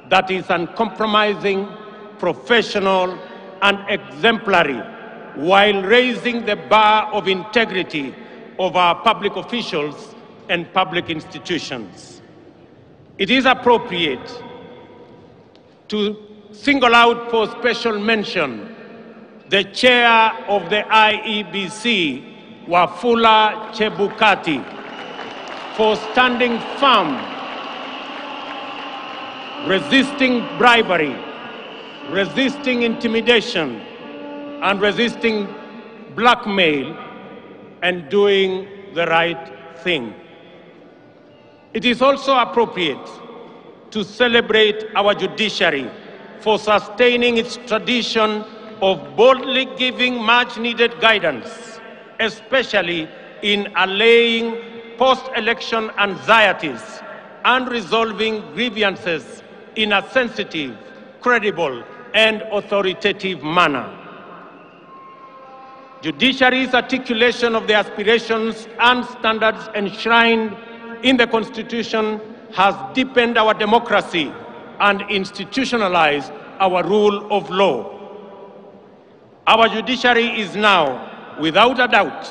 [SPEAKER 4] that is uncompromising, professional, and exemplary, while raising the bar of integrity of our public officials and public institutions. It is appropriate to single out for special mention the chair of the IEBC, Wafula Chebukati, for standing firm, resisting bribery, resisting intimidation, and resisting blackmail, and doing the right thing. It is also appropriate to celebrate our judiciary for sustaining its tradition of boldly giving much-needed guidance, especially in allaying post-election anxieties and resolving grievances in a sensitive, credible, and authoritative manner. Judiciary's articulation of the aspirations and standards enshrined in the Constitution has deepened our democracy and institutionalized our rule of law. Our judiciary is now, without a doubt,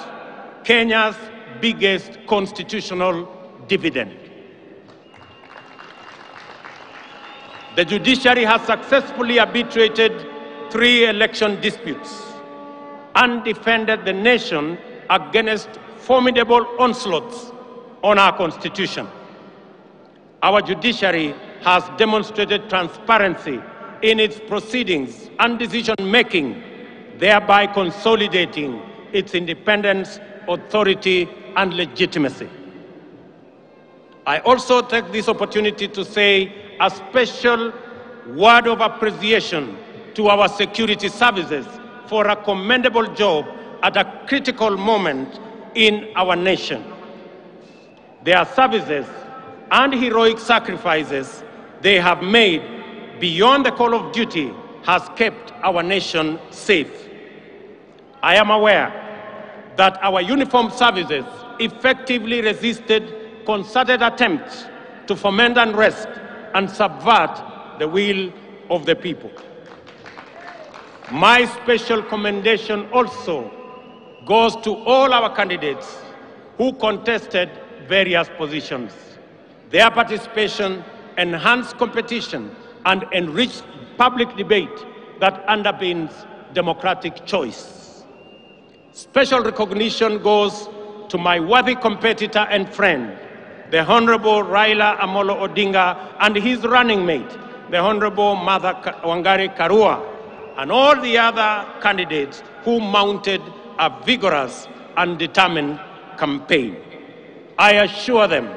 [SPEAKER 4] Kenya's biggest constitutional dividend. The judiciary has successfully arbitrated 3 election disputes and defended the nation against formidable onslaughts on our Constitution. Our judiciary has demonstrated transparency in its proceedings and decision-making, thereby consolidating its independence, authority, and legitimacy. I also take this opportunity to say a special word of appreciation to our security services for a commendable job at a critical moment in our nation. Their services and heroic sacrifices they have made beyond the call of duty has kept our nation safe. I am aware that our uniformed services effectively resisted concerted attempts to foment unrest and subvert the will of the people. My special commendation also goes to all our candidates who contested various positions. Their participation enhanced competition and enriched public debate that underpins democratic choice. Special recognition goes to my worthy competitor and friend, the Honorable Raila Amolo Odinga, and his running mate, the Honorable Martha Wangari Karua, and all the other candidates who mounted a vigorous and determined campaign. I assure them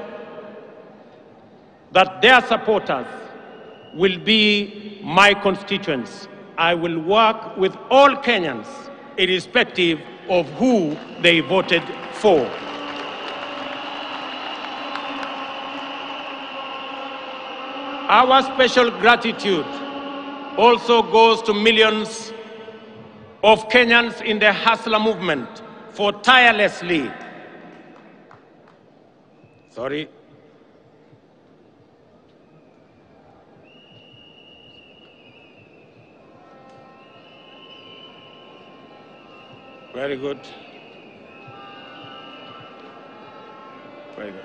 [SPEAKER 4] that their supporters will be my constituents. I will work with all Kenyans, irrespective of who they voted for. Our special gratitude also goes to millions of Kenyans in the Hustler movement for tirelessly, Very good. Very good.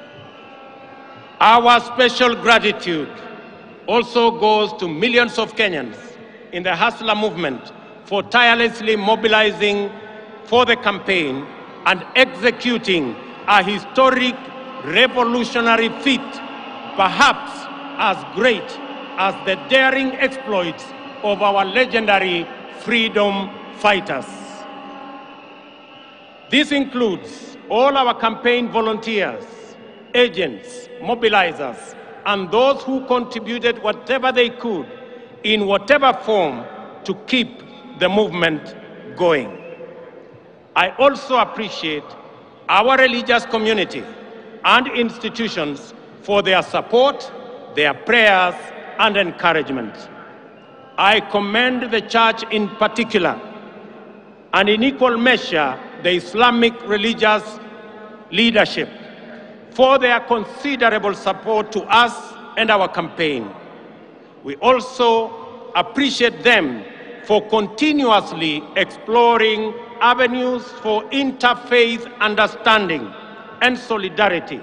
[SPEAKER 4] Our special gratitude also goes to millions of Kenyans in the Hustler movement for tirelessly mobilizing for the campaign and executing a historic revolutionary feat, perhaps as great as the daring exploits of our legendary freedom fighters. This includes all our campaign volunteers, agents, mobilizers, and those who contributed whatever they could, in whatever form, to keep the movement going. I also appreciate our religious community and institutions for their support, their prayers, and encouragement. I commend the church in particular, and in equal measure, the Islamic religious leadership for their considerable support to us and our campaign. We also appreciate them for continuously exploring avenues for interfaith understanding and solidarity,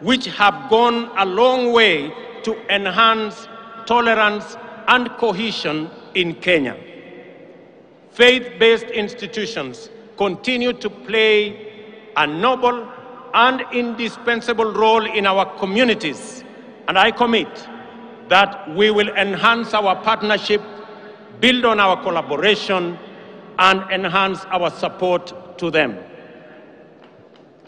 [SPEAKER 4] which have gone a long way to enhance tolerance and cohesion in Kenya. Faith-based institutions continue to play a noble and indispensable role in our communities, and I commit that we will enhance our partnership, build on our collaboration, and enhance our support to them.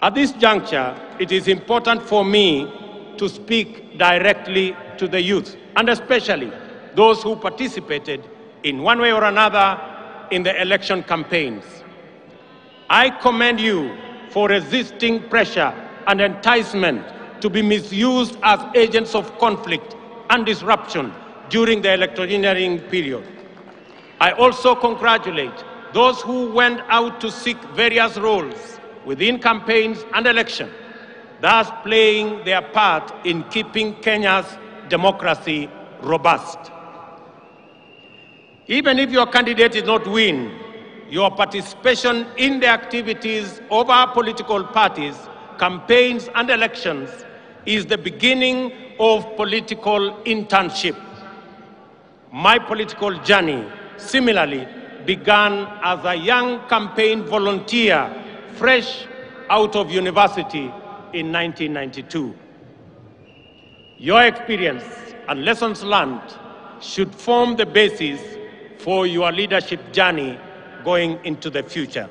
[SPEAKER 4] At this juncture, it is important for me to speak directly to the youth, and especially those who participated in one way or another in the election campaigns. I commend you for resisting pressure and enticement to be misused as agents of conflict and disruption during the electioneering period. I also congratulate those who went out to seek various roles within campaigns and election, thus playing their part in keeping Kenya's democracy robust. Even if your candidate did not win, your participation in the activities of our political parties, campaigns, and elections is the beginning of political internship. My political journey, similarly, began as a young campaign volunteer, fresh out of university in 1992. Your experience and lessons learned should form the basis for your leadership journey going into the future.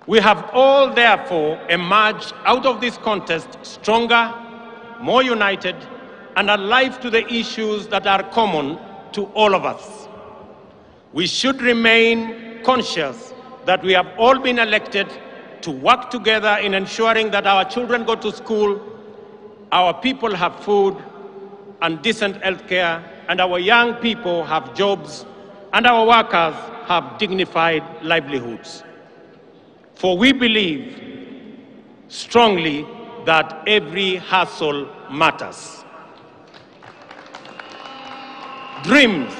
[SPEAKER 4] We have all, therefore, emerged out of this contest stronger, more united, and alive to the issues that are common to all of us. We should remain conscious that we have all been elected to work together in ensuring that our children go to school, our people have food and decent health care, and our young people have jobs, and our workers have dignified livelihoods. For we believe strongly that every hustle matters. Dreams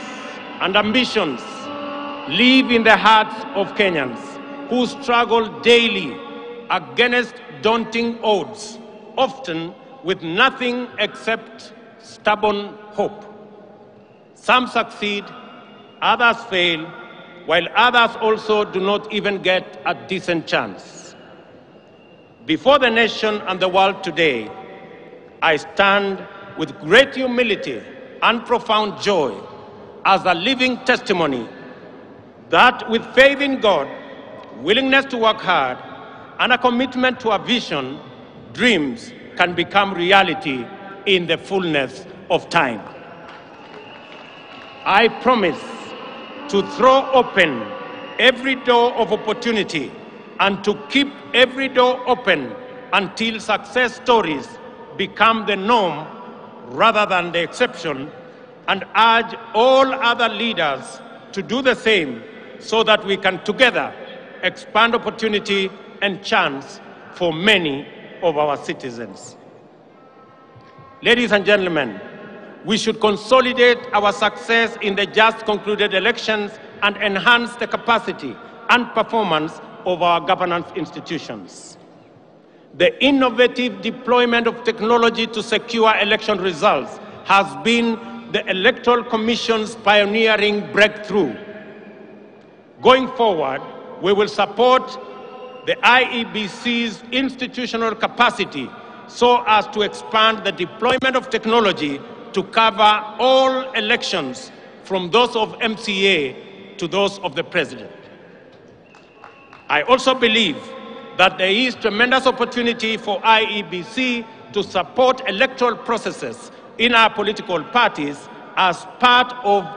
[SPEAKER 4] and ambitions live in the hearts of Kenyans who struggle daily against daunting odds, often with nothing except stubborn hope. Some succeed, others fail, while others also do not even get a decent chance. Before the nation and the world today, I stand with great humility and profound joy as a living testimony that with faith in God, willingness to work hard, and a commitment to a vision, dreams can become reality in the fullness of time. I promise to throw open every door of opportunity and to keep every door open until success stories become the norm rather than the exception, and urge all other leaders to do the same so that we can together expand opportunity and chance for many of our citizens. Ladies and gentlemen, we should consolidate our success in the just concluded elections and enhance the capacity and performance of our governance institutions. The innovative deployment of technology to secure election results has been the Electoral Commission's pioneering breakthrough. Going forward, we will support the IEBC's institutional capacity so as to expand the deployment of technology to cover all elections, from those of MCA to those of the President. I also believe that there is tremendous opportunity for IEBC to support electoral processes in our political parties as part of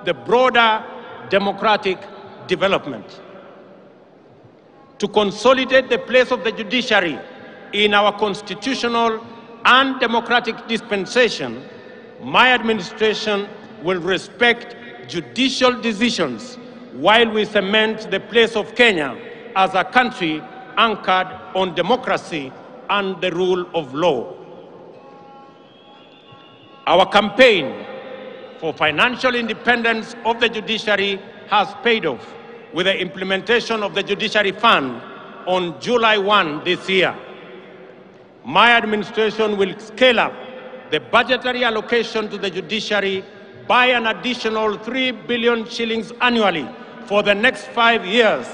[SPEAKER 4] the broader democratic development. To consolidate the place of the judiciary in our constitutional and democratic dispensation, my administration will respect judicial decisions while we cement the place of Kenya as a country anchored on democracy and the rule of law. Our campaign for financial independence of the judiciary has paid off with the implementation of the Judiciary Fund on July 1 this year. My administration will scale up the budgetary allocation to the judiciary by an additional 3 billion shillings annually for the next 5 years.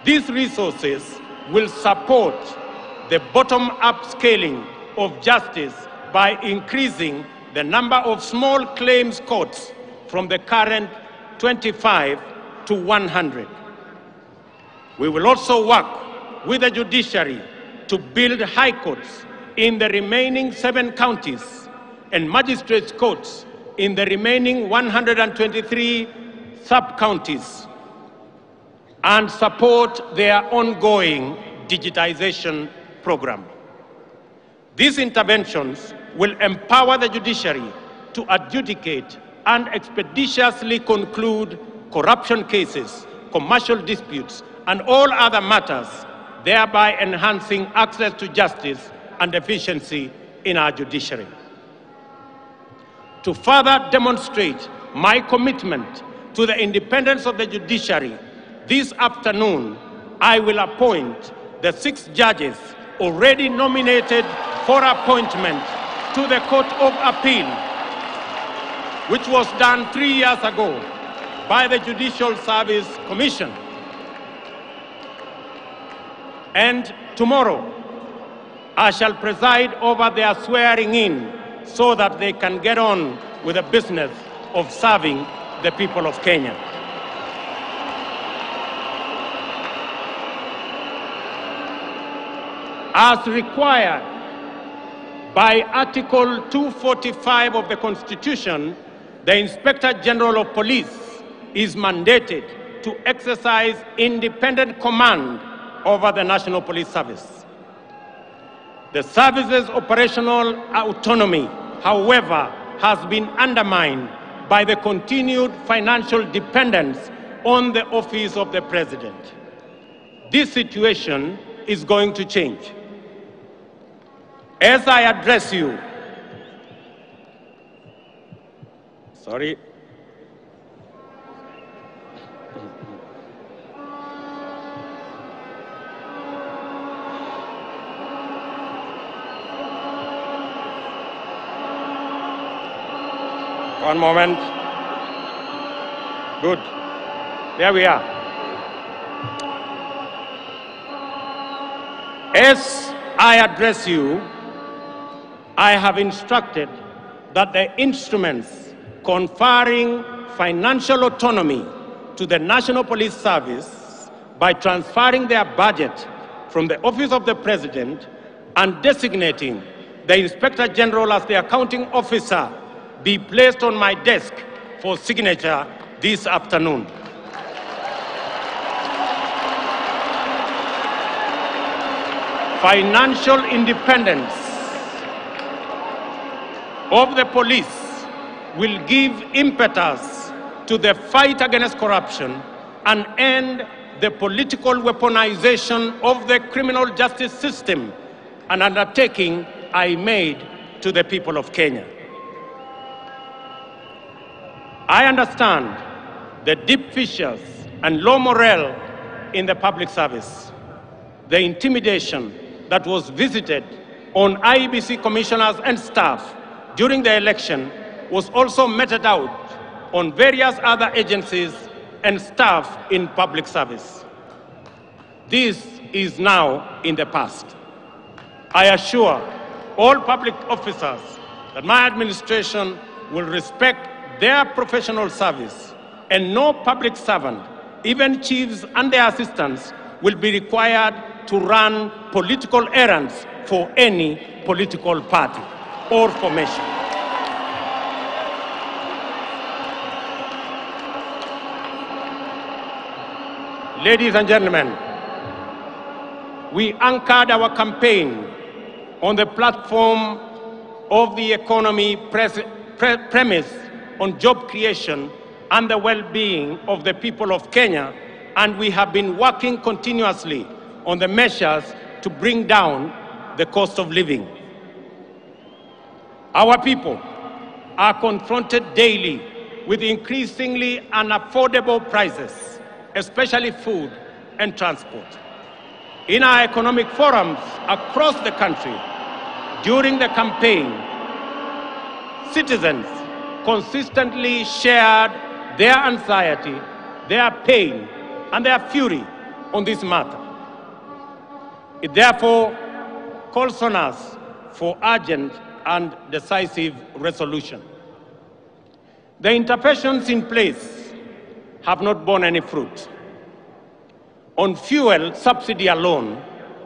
[SPEAKER 4] These resources will support the bottom-up scaling of justice by increasing the number of small claims courts from the current 25 to 100. We will also work with the judiciary to build high courts in the remaining 7 counties and magistrates' courts in the remaining 123 sub-counties, and support their ongoing digitization program. These interventions will empower the judiciary to adjudicate and expeditiously conclude corruption cases, commercial disputes, and all other matters, thereby enhancing access to justice and efficiency in our judiciary. To further demonstrate my commitment to the independence of the judiciary, this afternoon I will appoint the 6 judges already nominated for appointment to the Court of Appeal, which was done 3 years ago by the Judicial Service Commission. And tomorrow, I shall preside over their swearing in so that they can get on with the business of serving the people of Kenya. As required by Article 245 of the Constitution, the Inspector General of Police is mandated to exercise independent command over the National Police Service. The service's operational autonomy, however, has been undermined by the continued financial dependence on the office of the President. This situation is going to change. As I address you, One moment. Good. There we are. As I address you, I have instructed that the instruments conferring financial autonomy to the National Police Service by transferring their budget from the Office of the President and designating the Inspector General as the accounting officer be placed on my desk for signature this afternoon. Financial independence of the police will give impetus to the fight against corruption and end the political weaponization of the criminal justice system, an undertaking I made to the people of Kenya. I understand the deep fissures and low morale in the public service. The intimidation that was visited on IEBC commissioners and staff during the election was also meted out on various other agencies and staff in public service. This is now in the past. I assure all public officers that my administration will respect their professional service, and no public servant, even chiefs and their assistants, will be required to run political errands for any political party or formation. Ladies and gentlemen, we anchored our campaign on the platform of the economy premise on job creation and the well-being of the people of Kenya, and we have been working continuously on the measures to bring down the cost of living. Our people are confronted daily with increasingly unaffordable prices, especially food and transport. In our economic forums across the country, during the campaign, citizens consistently shared their anxiety, their pain, and their fury on this matter. It therefore calls on us for urgent and decisive resolution. The interventions in place have not borne any fruit. On fuel subsidy alone,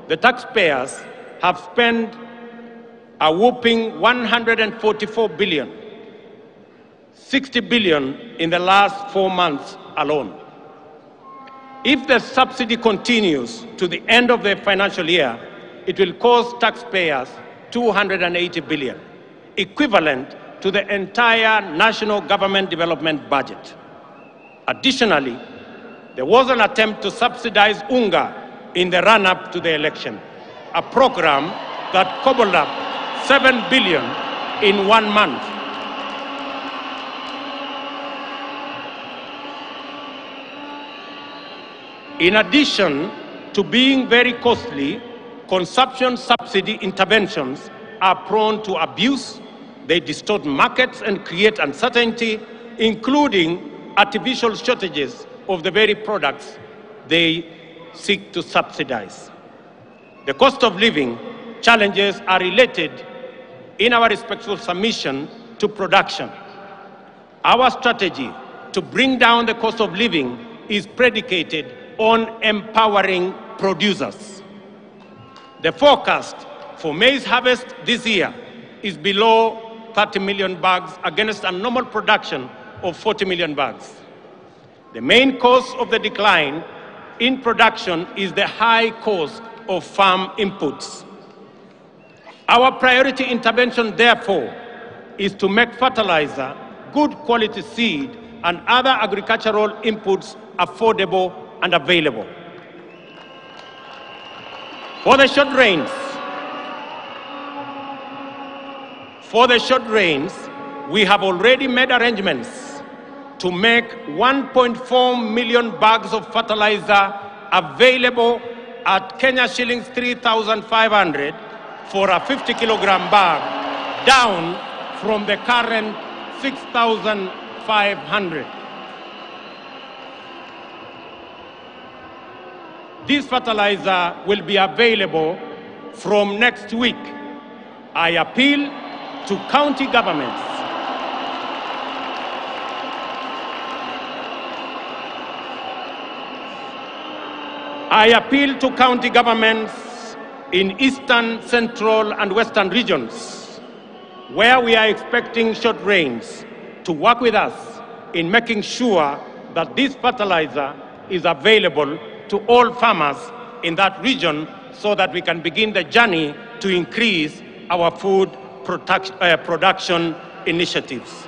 [SPEAKER 4] the taxpayers have spent a whopping 144 billion. 60 billion in the last 4 months alone. If the subsidy continues to the end of the financial year, it will cost taxpayers 280 billion, equivalent to the entire national government development budget. Additionally, there was an attempt to subsidize unga in the run-up to the election, a program that cobbled up 7 billion in 1 month. In addition to being very costly, consumption subsidy interventions are prone to abuse. They distort markets and create uncertainty, including artificial shortages of the very products they seek to subsidize. The cost of living challenges are related in our respectful submission to production. Our strategy to bring down the cost of living is predicated on empowering producers. The forecast for maize harvest this year is below 30 million bags against a normal production of 40 million bags. The main cause of the decline in production is the high cost of farm inputs. Our priority intervention, therefore, is to make fertilizer, good quality seed, and other agricultural inputs affordable and available. For the short rains, we have already made arrangements to make 1.4 million bags of fertilizer available at Kenya shillings 3,500 for a 50-kilogram bag, down from the current 6,500. This fertilizer will be available from next week. I appeal to county governments in eastern, central, and western regions, where we are expecting short rains, to work with us in making sure that this fertilizer is available to all farmers in that region so that we can begin the journey to increase our food production initiatives.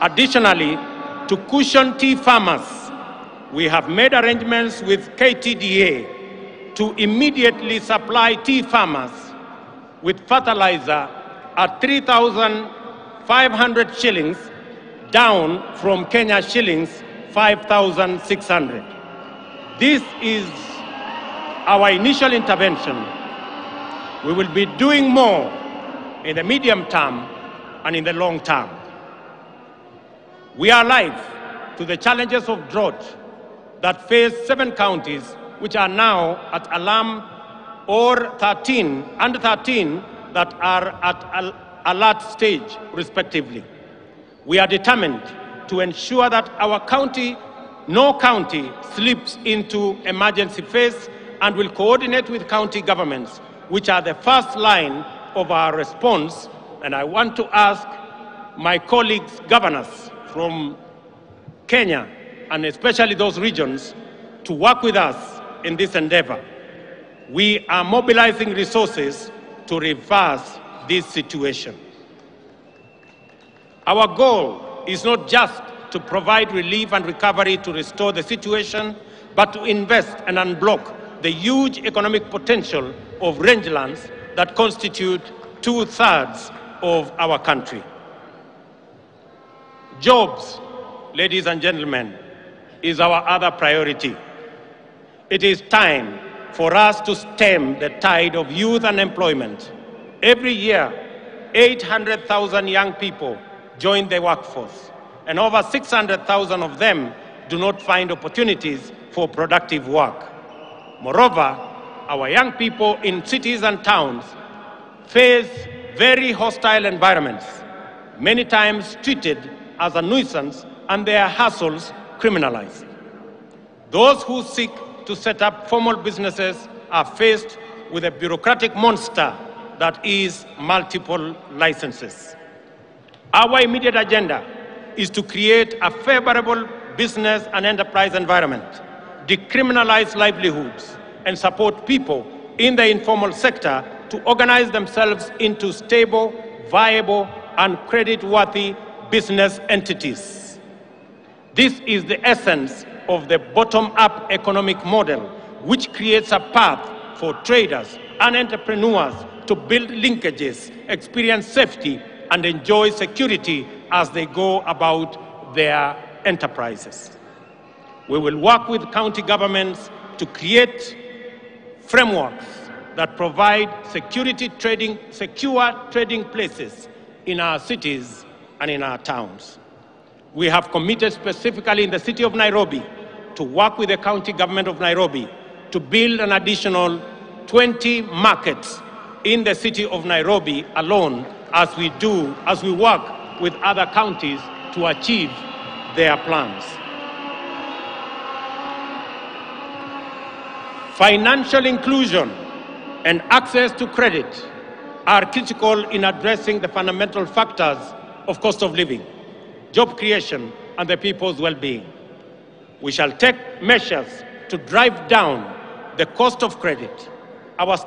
[SPEAKER 4] Additionally, to cushion tea farmers, we have made arrangements with KTDA to immediately supply tea farmers with fertilizer at 3,500 shillings, down from Kenya shillings 5,600. This is our initial intervention. We will be doing more in the medium term and in the long term. We are alive to the challenges of drought that face 7 counties, which are now at alarm, or under 13 that are at alert stage, respectively. We are determined to ensure that no county slips into emergency phase, and will coordinate with county governments, which are the first line of our response. And I want to ask my colleagues, governors from Kenya, and especially those regions, to work with us in this endeavor. We are mobilizing resources to reverse this situation. Our goal is not just to provide relief and recovery to restore the situation, but to invest and unblock the huge economic potential of rangelands that constitute 2/3 of our country. Jobs, ladies and gentlemen, is our other priority. It is time for us to stem the tide of youth unemployment. Every year, 800,000 young people join the workforce, and over 600,000 of them do not find opportunities for productive work. Moreover, our young people in cities and towns face very hostile environments, many times treated as a nuisance and their hustles criminalized. Those who seek to set up formal businesses are faced with a bureaucratic monster that is multiple licenses. Our immediate agenda is to create a favorable business and enterprise environment, decriminalize livelihoods, and support people in the informal sector to organize themselves into stable, viable, and credit-worthy business entities. This is the essence of the bottom-up economic model, which creates a path for traders and entrepreneurs to build linkages, experience safety, and enjoy security as they go about their enterprises. We will work with county governments to create frameworks that provide secure trading places in our cities and in our towns. We have committed specifically in the city of Nairobi to work with the county government of Nairobi to build an additional 20 markets in the city of Nairobi alone, as we work with other counties to achieve their plans. Financial inclusion and access to credit are critical in addressing the fundamental factors of cost of living, job creation, and the people's well-being. We shall take measures to drive down the cost of credit. Our